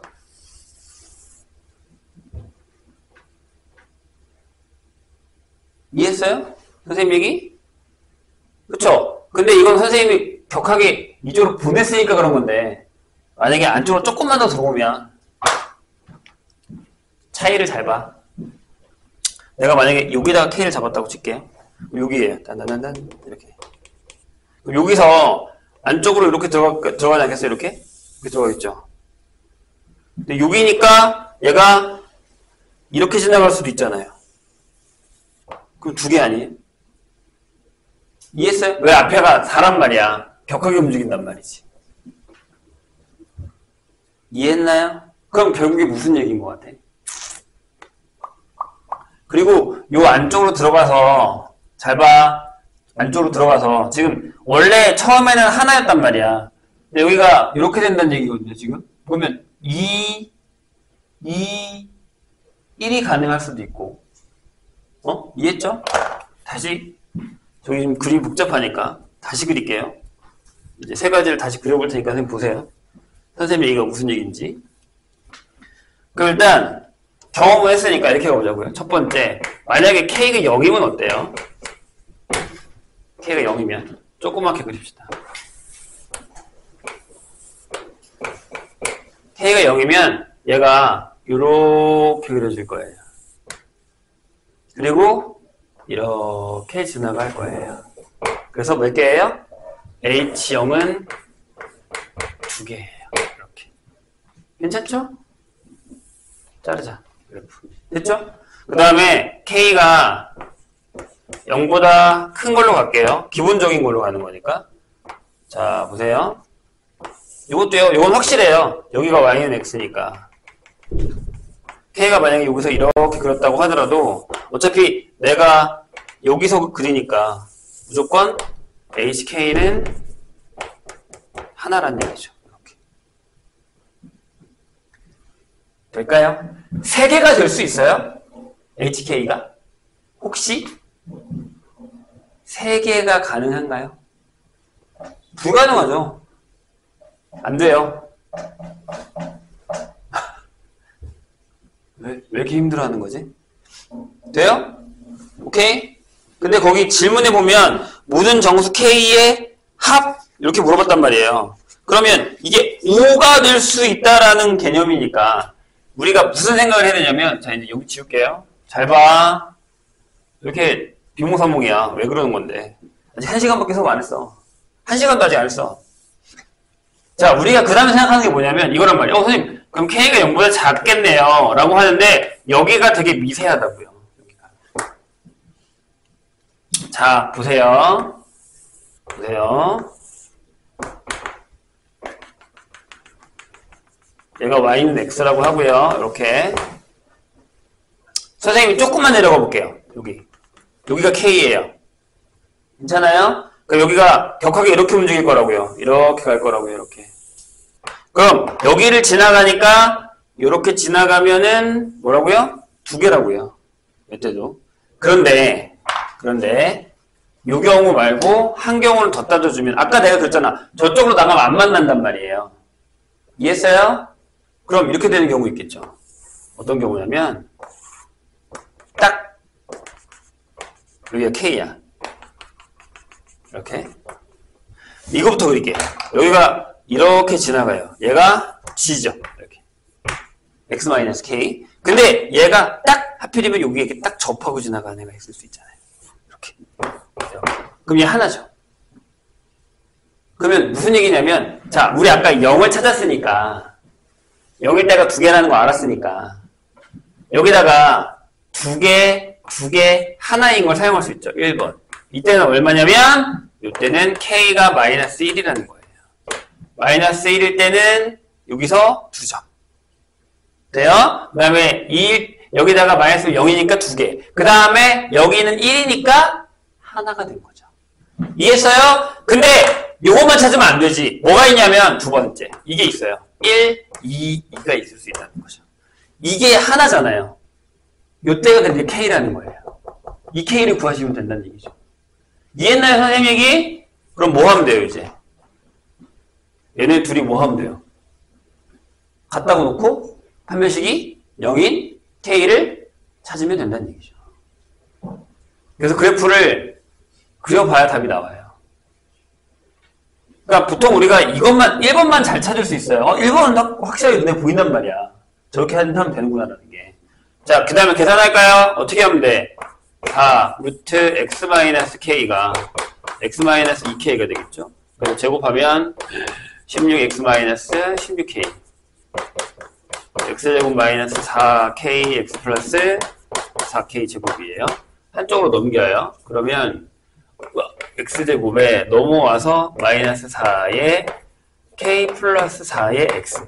이해했어요? 선생님 얘기? 그쵸? 근데 이건 선생님이 격하게 이쪽으로 보냈으니까 그런 건데 만약에 안쪽으로 조금만 더 들어오면 차이를 잘 봐. 내가 만약에 여기다가 K를 잡았다고 칠게요. 여기에요. 단단단단 이렇게. 그럼 여기서 안쪽으로 이렇게 들어가지 않겠어요? 이렇게 들어가 있죠. 근데 여기니까 얘가 이렇게 지나갈 수도 있잖아요. 그럼 두 개 아니에요? 이해했어요? 왜 앞에가 사람 말이야. 격하게 움직인단 말이지. 이해했나요? 그럼 결국에 무슨 얘기인 것 같아? 그리고 요 안쪽으로 들어가서 잘 봐. 안쪽으로 들어가서 지금 원래 처음에는 하나였단 말이야. 근데 여기가 이렇게 된다는 얘기거든요. 지금 보면 2, 1이 가능할 수도 있고 이해했죠? 다시 저기 좀 그림이 복잡하니까 다시 그릴게요. 이제 세 가지를 다시 그려볼 테니까 선생님 보세요. 선생님 이거 무슨 얘기인지. 그럼 일단 경험을 했으니까 이렇게 가보자고요. 첫 번째, 만약에 K가 0이면 어때요? K가 0이면 조그맣게 그립시다. K가 0이면 얘가 이렇게 그려질 거예요. 그리고 이렇게 지나갈 거예요. 그래서 몇 개예요? H0은 2개예요. 이렇게. 괜찮죠? 자르자. 됐죠? 그 다음에 K가 0보다 큰 걸로 갈게요. 기본적인 걸로 가는 거니까. 자, 보세요. 이것도요. 이건 확실해요. 여기가 y는 x니까. K가 만약에 여기서 이렇게 그렸다고 하더라도 어차피 내가 여기서 그리니까 무조건 HK는 하나란 얘기죠. 이렇게. 될까요? 3개가 될 수 있어요? HK가? 혹시? 3개가 가능한가요? 불가능하죠. 안 돼요. 왜 이렇게 힘들어하는 거지? 돼요? 오케이? 근데 거기 질문에 보면 모든 정수 K의 합 이렇게 물어봤단 말이에요. 그러면 이게 5가 될 수 있다라는 개념이니까 우리가 무슨 생각을 해야 되냐면, 자 이제 여기 지울게요. 잘 봐. 이렇게 비몽사몽이야. 왜 그러는 건데? 아직 1시간밖에 수업 안 했어. 1시간도 아직 안 했어. 자, 우리가 그 다음에 생각하는 게 뭐냐면 이거란 말이에요. 선생님, 그럼 K가 0보다 작겠네요. 라고 하는데 여기가 되게 미세하다고요. 여기가. 자, 보세요. 보세요. 얘가 y는 x라고 하고요. 이렇게. 선생님이 조금만 내려가 볼게요. 여기가 k예요. 괜찮아요? 그럼 여기가 격하게 이렇게 움직일 거라고요. 이렇게 갈 거라고요. 이렇게. 그럼 여기를 지나가니까 이렇게 지나가면은 뭐라고요? 2개라고요. 이때도. 그런데 요 경우 말고 한 경우를 더 따져주면 아까 내가 그랬잖아. 저쪽으로 나가면 안 만난단 말이에요. 이해했어요? 그럼 이렇게 되는 경우 있겠죠. 어떤 경우냐면 딱 여기가 K야. 이렇게. 이거부터 그릴게요. 여기가 이렇게 지나가요. 얘가 G죠. 이렇게. X-K. 근데 얘가 딱 하필이면 여기에 이렇게 딱 접하고 지나가는 애가 있을 수 있잖아요. 이렇게. 그럼 얘 하나죠. 그러면 무슨 얘기냐면, 자, 우리 아까 0을 찾았으니까 0일대가 2개라는 거 알았으니까 여기다가 2개, 하나인 걸 사용할 수 있죠. 1번. 이때는 얼마냐면 이때는 K가 마이너스 1이라는 거예요. 마이너스 1일 때는 여기서 2점. 돼요? 그 다음에 여기다가 마이너스 0이니까 2개. 그 다음에 여기는 1이니까 하나가 된 거죠. 이해했어요? 근데 요것만 찾으면 안 되지. 뭐가 있냐면 두 번째. 이게 있어요. 1, 2, 2가 있을 수 있다는 거죠. 이게 하나잖아요. 요때가 근데 K라는 거예요. 이 K를 구하시면 된다는 얘기죠. 이해했나요, 선생님 얘기? 그럼 뭐 하면 돼요, 이제? 얘네 둘이 뭐 하면 돼요? 갖다가 놓고 판별식이 0인 K를 찾으면 된다는 얘기죠. 그래서 그래프를 그려봐야 답이 나와요. 그러니까 보통 우리가 이것만 1번만 잘 찾을 수 있어요. 1번은 확실하게 눈에 보인단 말이야. 저렇게 하면 되는구나라는 게. 자, 그 다음에 계산할까요? 어떻게 하면 돼? 4 루트 x-k가 x-2k가 되겠죠? 그래서 제곱하면 16x-16k x제곱 마이너스 4k x 플러스 4k 제곱이에요. 한쪽으로 넘겨요. 그러면 x제곱에 넘어와서 마이너스 4의 k 플러스 4의 x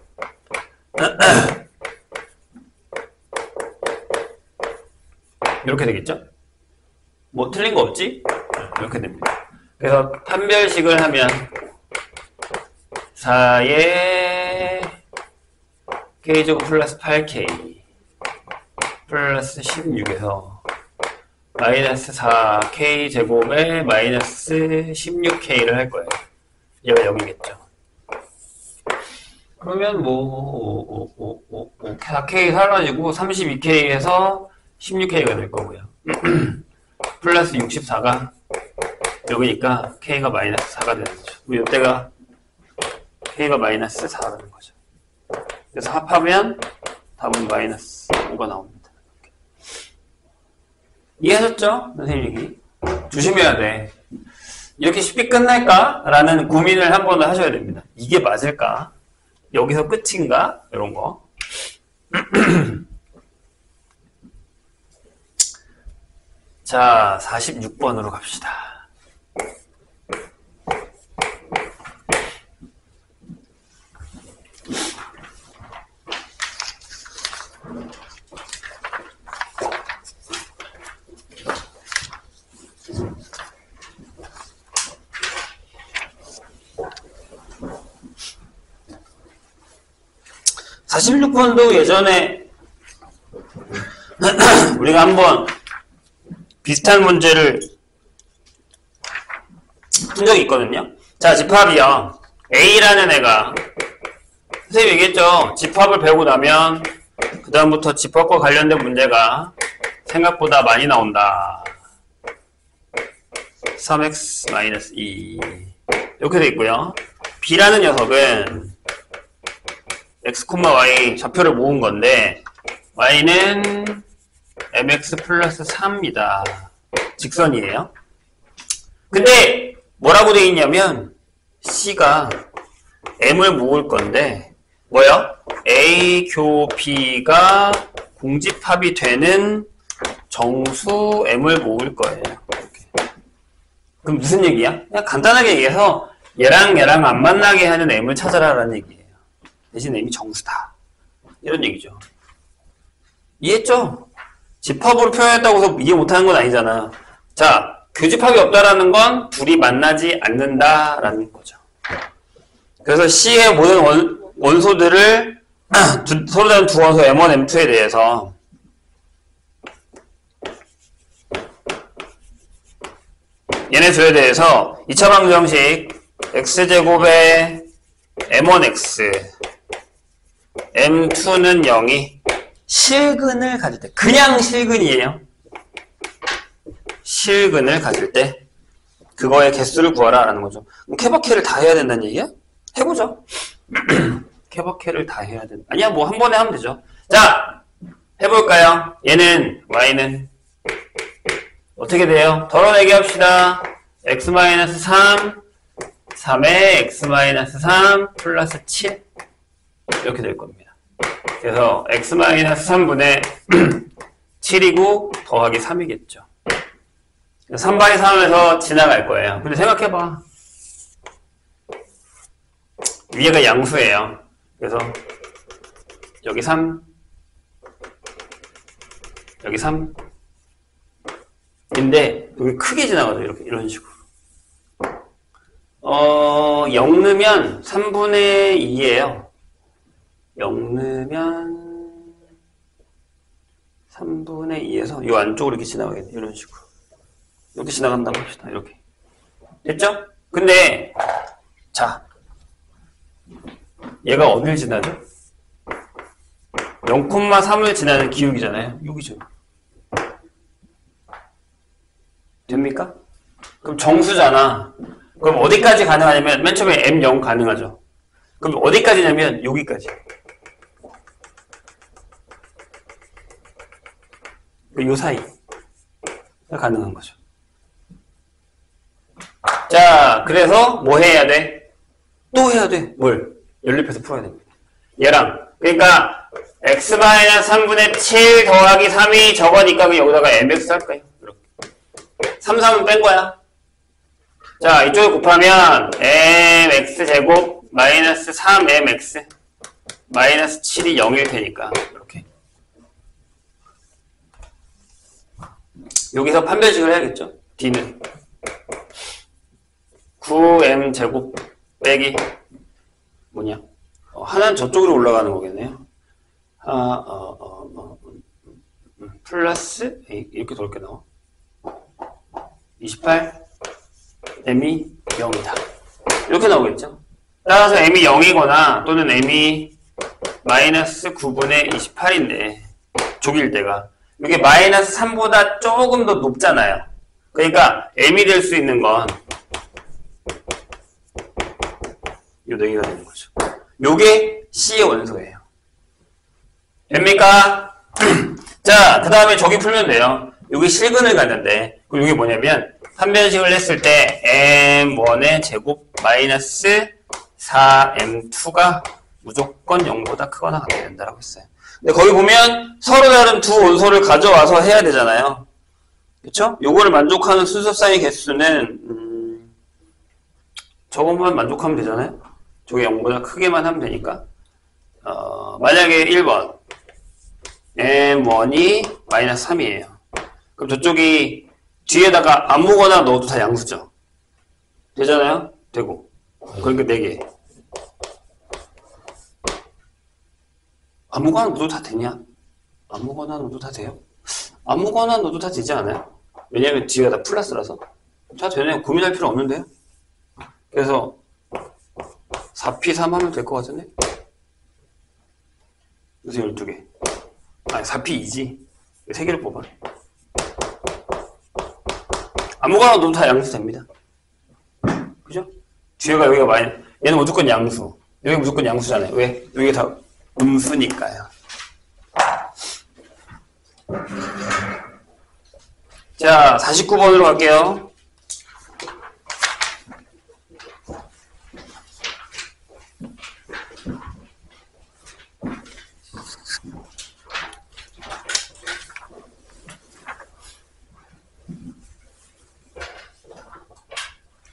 이렇게 되겠죠? 뭐 틀린 거 없지? 이렇게 됩니다. 그래서 판별식을 하면 4의 k제곱 플러스 8k 플러스 16에서 마이너스 4k 제곱에 마이너스 16k를 할 거예요. 얘가 여기겠죠. 그러면 뭐 4k 사라지고 32k에서 16k가 될 거고요. 플러스 64가 여기니까 k가 마이너스 4가 되는 거죠. 이때가 k가 마이너스 4라는 거죠. 그래서 합하면 답은 마이너스 5가 나옵니다. 이해하셨죠? 선생님 얘기. 조심해야 돼. 이렇게 쉽게 끝날까? 라는 고민을 한 번은 하셔야 됩니다. 이게 맞을까? 여기서 끝인가? 이런 거. 자, 46번으로 갑시다. (46번도) 예전에 우리가 한번 비슷한 문제를 푼 적이 있거든요. 자, 집합이요. A라는 애가 선생님이 얘기했죠. 집합을 배우고 나면 그 다음부터 집합과 관련된 문제가 생각보다 많이 나온다. 3x-2 이렇게 돼 있고요. B라는 녀석은 x, y 좌표를 모은 건데 y는 mx 플러스 3이다. 직선이에요. 근데 뭐라고 되어 있냐면 C가 m을 모을 건데 뭐요? A 교 B가 공집합이 되는 정수 m을 모을 거예요. 이렇게. 그럼 무슨 얘기야? 그냥 간단하게 얘기해서 얘랑 얘랑 안 만나게 하는 m을 찾아라라는 얘기예요. 대신 m이 정수다. 이런 얘기죠. 이해했죠? 집합으로 표현했다고 해서 이해 못하는 건 아니잖아. 자, 교집합이 없다라는 건 둘이 만나지 않는다라는 거죠. 그래서 C의 모든 원소들을 서로 다른 두 원소 M1, M2에 대해서 얘네 둘에 대해서 2차 방정식 x제곱에 M1x M2는 0이 실근을 가질 때, 그냥 실근이에요. 실근을 가질 때 그거의 개수를 구하라 라는 거죠. 그럼 케바케를 다 해야 된다는 얘기야? 해보죠. 케바케를 다 해야 된다. 아니야, 뭐 한 번에 하면 되죠. 자, 해볼까요? 얘는 y는 어떻게 돼요? 덜어내기 합시다. x-3 3에 x-3 플러스 7 이렇게 될 겁니다. 그래서 x-3분의 7이고 더하기 3이겠죠. 3바이 3에서 지나갈 거예요. 근데 생각해봐. 위에가 양수예요. 그래서 여기 3 여기 3 인데 여기 크게 지나가죠. 이렇게 이런 식으로 0 넣으면 3분의 2예요. 0 넣으면 3분의 2에서 이 안쪽으로 이렇게 지나가겠네. 이런 식으로 이렇게 지나간다고 합시다. 이렇게 됐죠? 근데 자, 얘가 어딜 지나죠? 0,3을 지나는 기울기잖아요. 여기죠. 됩니까? 그럼 정수잖아. 그럼 어디까지 가능하냐면 맨 처음에 M0 가능하죠. 그럼 어디까지냐면 여기까지. 요 사이가 가능한 거죠. 자, 그래서 뭐 해야 돼? 또 해야 돼. 뭘? 연립해서 풀어야 됩니다. 얘랑. 그러니까 x-3분의 7 더하기 3이 저거니까 그냥 여기다가 mx 할 거예요. 이렇게. 3, 3은 뺀 거야. 자, 이쪽에 곱하면 mx제곱 마이너스 3mx 마이너스 7이 0일 테니까 이렇게. 여기서 판별식을 해야겠죠. d는 9m제곱 빼기 뭐냐? 하나는 저쪽으로 올라가는 거겠네요. 플러스 이렇게 돌게 나와. 28 m이 0이다. 이렇게 나오겠죠. 따라서 m이 0이거나 또는 m이 마이너스 9분의 28인데 족일 때가 이게 마이너스 3보다 조금 더 높잖아요. 그러니까 m이 될 수 있는 건 요 4개가 되는 거죠. 요게 C의 원소예요. 됩니까? 자, 그 다음에 저기 풀면 돼요. 요게 실근을 갖는데, 요게 뭐냐면, 판별식을 했을 때, m1의 제곱 마이너스 4m2가 무조건 0보다 크거나 같게 된다라고 했어요. 근데 거기 보면 서로 다른 두 원소를 가져와서 해야 되잖아요. 그쵸? 요거를 만족하는 순서쌍의 개수는, 저것만 만족하면 되잖아요? 저게 0보다 크게만 하면 되니까. 만약에 1번 m1이 마이너스 3이에요. 그럼 저쪽이 뒤에다가 아무거나 넣어도 다 양수죠. 되잖아요? 되고. 그러니까 4개. 아무거나 넣어도 다 되냐? 아무거나 넣어도 다 돼요? 아무거나 넣어도 다 되지 않아요? 왜냐면 뒤가 다 플러스라서. 다 되네요. 고민할 필요 없는데요? 그래서 4p3 하면 될 것 같은데? 그래서 12개. 아니, 4p2지. 3개를 뽑아. 아무거나 넣어도 다 양수 됩니다. 그죠? 뒤에가 여기가 얘는 무조건 양수. 여기 무조건 양수잖아요. 왜? 여기가 다 음수니까요. 자, 49번으로 갈게요.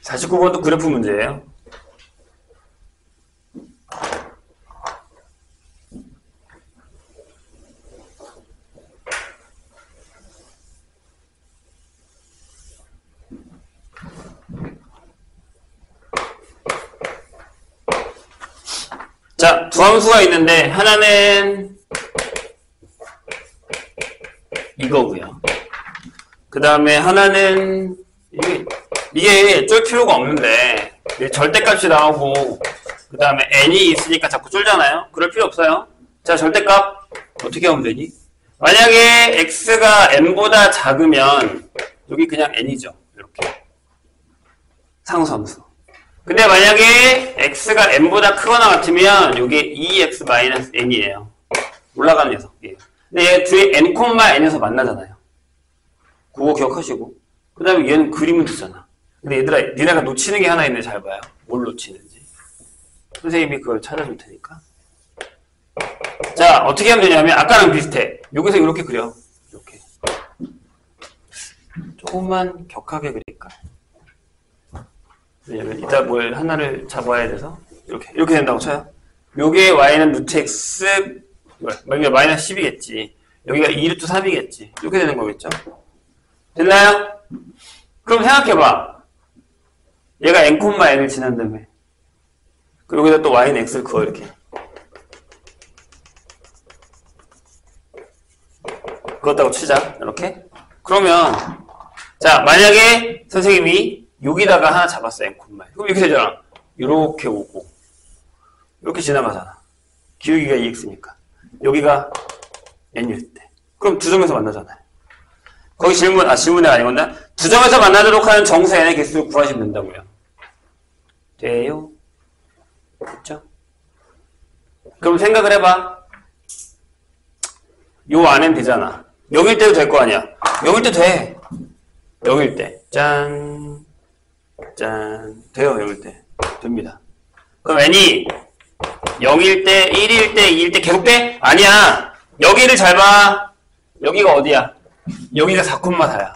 사십구 번도 그래프 문제예요. 자, 두 함수가 있는데 하나는 이거고요. 그 다음에 하나는 이게 쫄 필요가 없는데 절대값이 나오고 그 다음에 n이 있으니까 자꾸 쫄잖아요. 그럴 필요 없어요. 자, 절대값 어떻게 하면 되니? 만약에 x가 n보다 작으면 여기 그냥 n이죠. 이렇게 상수함수. 근데 만약에 x가 n보다 크거나 같으면 이게 2x-n이에요. 올라가는 녀석이에요. 근데 얘 뒤에 n, n에서 만나잖아요. 그거 기억하시고. 그 다음에 얘는 그림을 주잖아. 근데 얘들아, 니네가 놓치는 게 하나 있는데 잘 봐요. 뭘 놓치는지. 선생님이 그걸 찾아줄 테니까. 자, 어떻게 하면 되냐면 아까랑 비슷해. 여기서 이렇게 그려. 이렇게. 조금만 격하게 그릴까? 왜냐면 이따 뭘 하나를 잡아야 돼서 이렇게 된다고 쳐요. 요게 y는 루트 x 여기가 마이너스 10이겠지. 여기가 2루트 3이겠지. 이렇게 되는 거겠죠? 됐나요? 그럼 생각해봐. 얘가 n,n을 지난다며. 그리고 여기다 또 y는 x를 그어 이렇게. 그었다고 치자. 이렇게. 그러면 자, 만약에 선생님이 여기다가 하나 잡았어, n,. 그럼 이렇게 되잖아. 이렇게 오고 이렇게 지나가잖아. 기울기가 2x니까. 여기가 n일 때. 그럼 두 점에서 만나잖아요. 거기 질문이 아니구나. 두 점에서 만나도록 하는 정수 n의 개수를 구하시면 된다고요. 돼요? 그렇죠? 그럼 생각을 해봐. 요 안엔 되잖아. 0일 때도 될 거 아니야. 0일 때 돼. 0일 때. 짠. 짠. 돼요, 0일 때. 됩니다. 그럼 n이 0일 때, 1일 때, 2일 때 계속 돼? 아니야. 여기를 잘 봐. 여기가 어디야? 여기가 4,4야.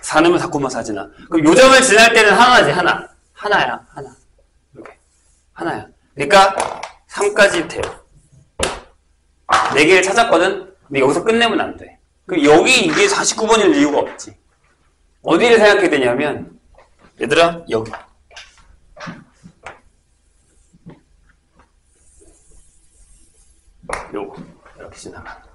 4넣으면 4,4지나. 그럼 요점을 지날 때는 하나지, 하나. 하나야, 하나. 이렇게. 하나야. 그러니까 3까지 돼요. 4개를 찾았거든? 근데 여기서 끝내면 안 돼. 그럼 여기 이게 49번일 이유가 없지. 어디를 생각해야 되냐면, 얘들아, 여기. 요거. 이렇게 지나가는 거.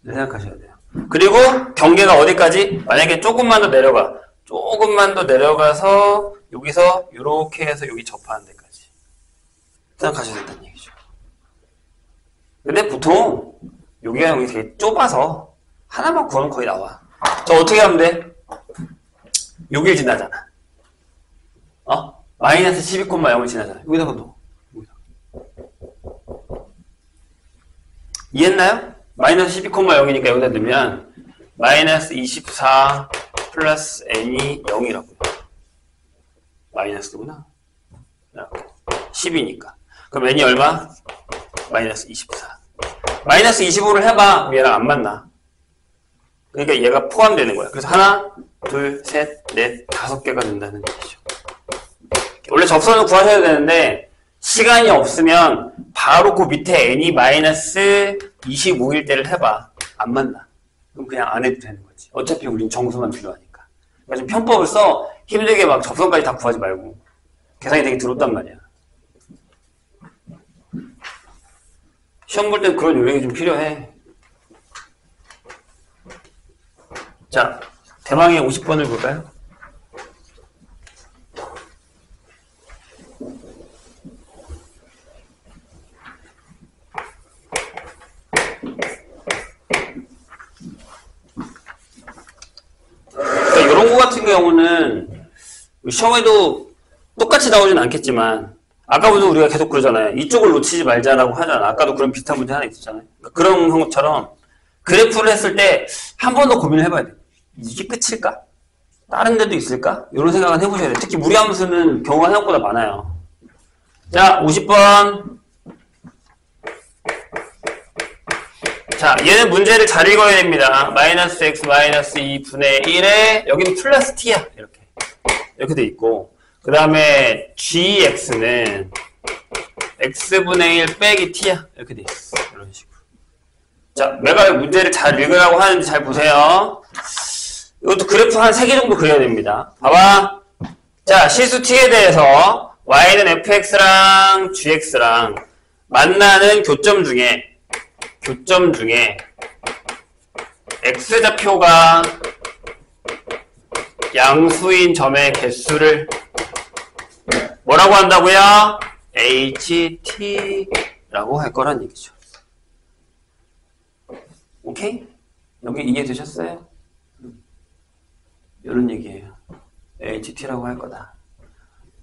생각하셔야 돼요. 그리고 경계가 어디까지? 만약에 조금만 더 내려가. 조금만 더 내려가서, 여기서, 요렇게 해서 여기 접하는 데까지. 생각하셔야 된다는 얘기죠. 근데 보통, 여기가 여기 되게 좁아서, 하나만 구하면 거의 나와. 저 어떻게 하면 돼? 여길 지나잖아. 마이너스 12,0을 지나잖아. 여기다가 넣어. 여기다가. 이해했나요? 마이너스 12,0이니까 여기다 넣으면 마이너스 24 플러스 n이 0이라고요. 마이너스구나. 10이니까. 그럼 n이 얼마? 마이너스 24. 마이너스 25를 해봐. 얘랑 안 맞나? 그러니까 얘가 포함되는 거야. 그래서 하나, 둘, 셋, 넷, 5개가 된다는 얘기죠. 원래 접선을 구하셔야 되는데 시간이 없으면 바로 그 밑에 n이 마이너스 25일 때를 해봐. 안 맞나? 그럼 그냥 안 해도 되는 거지. 어차피 우린 정수만 필요하니까. 그러니까 좀 편법을 써. 힘들게 막 접선까지 다 구하지 말고. 계산이 되게 들었단 말이야. 시험 볼 땐 그런 요령이 좀 필요해. 자, 대망의 50번을 볼까요? 이런 거 같은 경우는 시험에도 똑같이 나오진 않겠지만 아까부터 우리가 계속 그러잖아요. 이쪽을 놓치지 말자라고 하잖아. 아까도 그런 비슷한 문제 하나 있었잖아요. 그런 것처럼 그래프를 했을 때 한 번 더 고민을 해봐야 돼. 이게 끝일까? 다른 데도 있을까? 이런 생각은 해보셔야 돼요. 특히 무리함수는 경우가 생각보다 많아요. 자, 50번. 자, 얘는 문제를 잘 읽어야 됩니다. 마이너스 x 마이너스 2분의 1에 여기는 플러스 t야. 이렇게 돼 있고 그 다음에 gx는 x분의 1 빼기 t야. 이렇게 돼 있어. 이런 식으로. 자, 내가 문제를 잘 읽으라고 하는데 잘 보세요. 이것도 그래프 한 3개 정도 그려야 됩니다. 봐봐. 자, 실수 t에 대해서 y는 fx랑 gx랑 만나는 교점 중에 x좌표가 양수인 점의 개수를 뭐라고 한다고요? ht라고 할 거란 얘기죠. 오케이? 여기 이해되셨어요? 이런 얘기예요. ht라고 할 거다.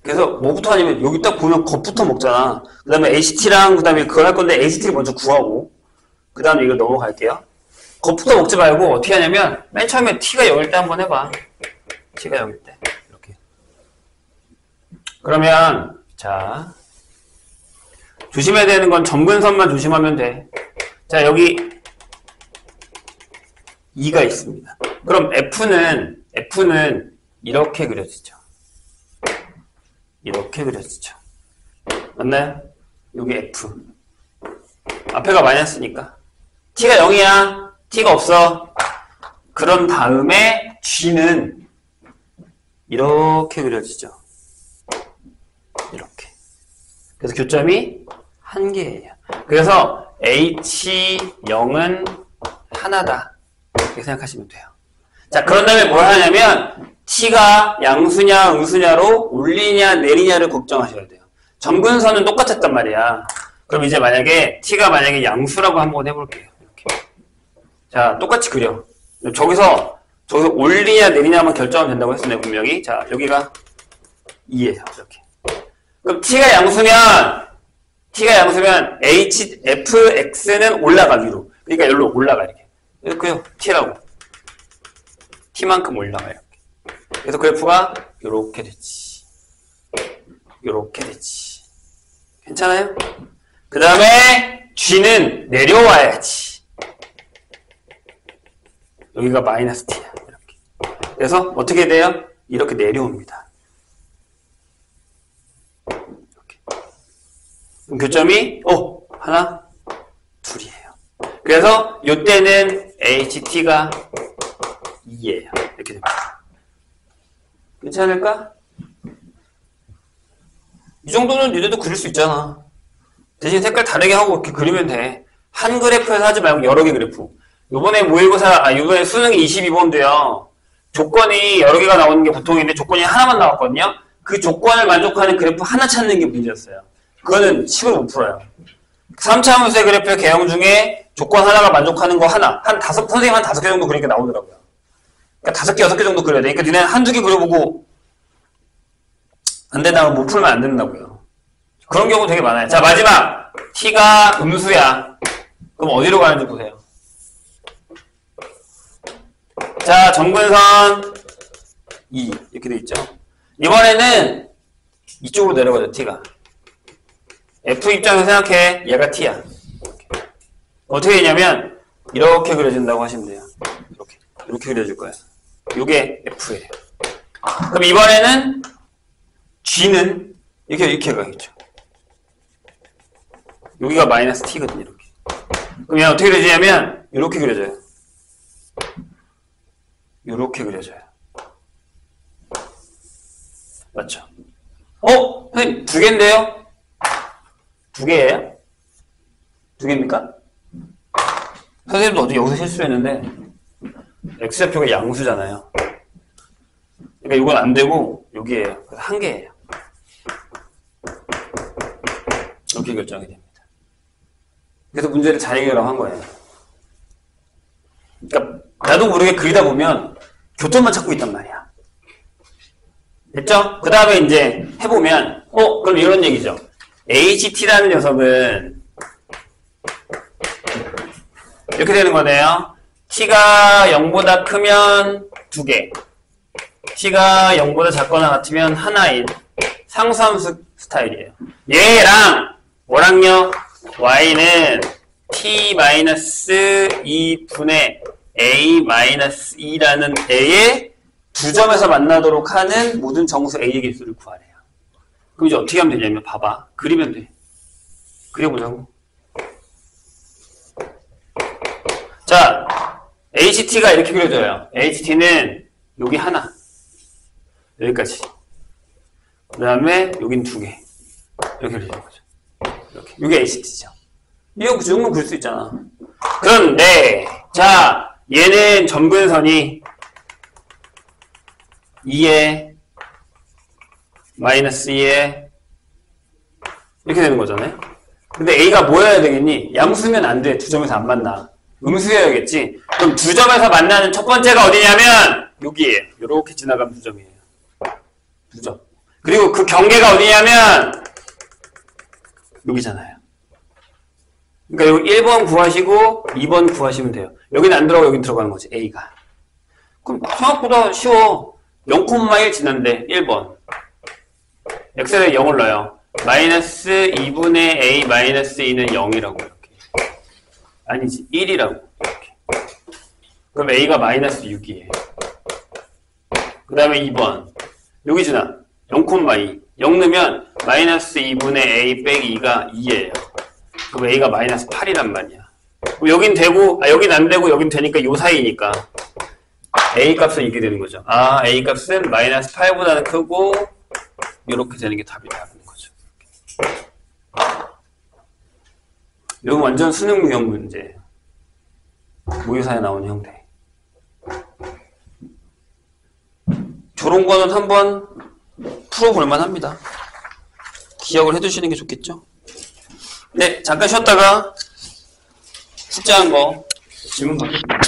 그래서 뭐부터 하냐면 여기 딱 보면 겉부터 먹잖아. 그 다음에 ht랑 그 다음에 그걸 할 건데 ht를 먼저 구하고 그 다음에 이거 넘어갈게요. 겉부터 먹지 말고 어떻게 하냐면 맨 처음에 t가 0일 때 한번 해봐. t가 0일 때 이렇게. 그러면 자 조심해야 되는 건 점근선만 조심하면 돼. 자, 여기 2가 있습니다. 그럼 f는 이렇게 그려지죠. 이렇게 그려지죠. 맞나요? 여기 f. 앞에가 마이너스니까. t가 0이야. t가 없어. 그런 다음에 g는 이렇게 그려지죠. 이렇게. 그래서 교점이 1개예요. 그래서 h0은 하나다. 이렇게 생각하시면 돼요. 자, 그런 다음에 뭘 하냐면 t가 양수냐 음수냐로 올리냐 내리냐를 걱정하셔야 돼요. 점근선은 똑같았단 말이야. 그럼 이제 만약에 t가 만약에 양수라고 한번 해볼게요. 이렇게. 자, 똑같이 그려. 저기서 올리냐 내리냐만 결정하면 된다고 했었네, 분명히. 자, 여기가 2예요. 이렇게. 그럼 t가 양수면 t가 양수면 fx는 올라가 위로. 그러니까 여기로 올라가 이렇게. 이렇게요. t라고. t만큼 올라가 이렇게. 그래서 그래프가 요렇게 됐지. 요렇게 됐지. 괜찮아요? 그 다음에 g는 내려와야지. 여기가 마이너스 t야. 이렇게. 그래서 어떻게 돼요? 이렇게 내려옵니다. 이렇게. 그럼 교점이 하나, 둘이에요. 그래서 이때는 ht가 2예요. 이렇게 됩니다. 괜찮을까? 이 정도는 니네도 그릴 수 있잖아. 대신 색깔 다르게 하고 이렇게 그리면 돼. 한 그래프에서 하지 말고 여러 개 그래프. 요번에 모의고사, 요번에 수능 22번도요. 조건이 여러 개가 나오는 게 보통인데 조건이 하나만 나왔거든요. 그 조건을 만족하는 그래프 하나 찾는 게 문제였어요. 그거는 10을 못 풀어요. 3차 함수의 그래프의 개형 중에 조건 하나가 만족하는 거 하나. 선생님 한 5개 정도 그러니까 나오더라고요. 그러니까 5개, 6개 정도 그려야 돼. 그러니까 니네 한두 개 그려보고 안 된다고 못 풀면 안 된다고요. 그런 경우 되게 많아요. 자, 마지막. t가 음수야. 그럼 어디로 가는지 보세요. 자, 정근선 2 이렇게 돼 있죠. 이번에는 이쪽으로 내려가죠. t가. f 입장에서 생각해. 얘가 t야. 어떻게 되냐면 이렇게 그려진다고 하시면 돼요. 이렇게 그려줄 거예요. 이게 f예요. 그럼 이번에는 g는 이렇게 가겠죠. 여기가 마이너스 t거든요. 이렇게. 그럼 얘는 어떻게 그려지냐면 이렇게 그려져요. 이렇게 그려져요. 맞죠? 선생님 2개인데요? 2개예요? 2개입니까? 선생님도 어디 여기서 실수했는데 x좌표가 양수잖아요. 그러니까 이건 안 되고 여기에요. 그래서 1개예요. 이렇게 결정이 됩니다. 그래서 문제를 잘 해결하고 한 거예요. 그러니까 나도 모르게 그리다 보면 교점만 찾고 있단 말이야. 됐죠? 그 다음에 이제 해보면 그럼 이런 얘기죠. HT라는 녀석은 이렇게 되는 거네요. T가 0보다 크면 2개, T가 0보다 작거나 같으면 하나인 상수함수 스타일이에요. 얘랑 뭐랑요? Y는 T-2분의 A-2라는 애의 두 점에서 만나도록 하는 모든 정수 A의 개수를 구하래요. 그럼 이제 어떻게 하면 되냐면 봐봐. 그리면 돼. 그려보자고. 자, HT가 이렇게 그려져요. HT는 여기 하나. 여기까지. 그 다음에 여긴 2개. 이렇게 그려지는 거죠. 이렇게. 이게 HT죠. 이거 그 정도 그릴 수 있잖아. 그런데, 자, 얘는 점근선이 2에 마이너스 2에 이렇게 되는 거잖아요. 근데 A가 뭐여야 되겠니? 양수면 안 돼. 두 점에서 안 만나. 음수여야겠지. 그럼 두 점에서 만나는 첫 번째가 어디냐면 여기에요. 이렇게 지나가면 두 점이에요. 두 점. 그리고 그 경계가 어디냐면 여기잖아요. 그러니까 여기 1번 구하시고 2번 구하시면 돼요. 여기는 안 들어가고 여긴 들어가는 거지. A가. 그럼 생각보다 쉬워. 0,1 지난데 1번. x에 0을 넣어요. 마이너스 2분의 a 마이너스 2는 0이라고 이렇게. 아니지 1이라고 이렇게. 그럼 a가 마이너스 6이에요. 그 다음에 2번. 여기 지나 0,2. 0 넣으면 마이너스 2분의 a 빼기 2가 2예요. 그럼 a가 마이너스 8이란 말이야. 그럼 여긴 되고, 여긴 안 되고 여긴 되니까 요 사이니까 a 값은 이렇게 되는 거죠. a 값은 마이너스 8보다는 크고 이렇게 되는 게 답이 나오는 거죠. 이건 완전 수능 유형 문제예요. 모의사에 나오는 형태. 저런 거는 한번 풀어볼만 합니다. 기억을 해두시는 게 좋겠죠? 네, 잠깐 쉬었다가 숙제한 거 질문 받겠습니다.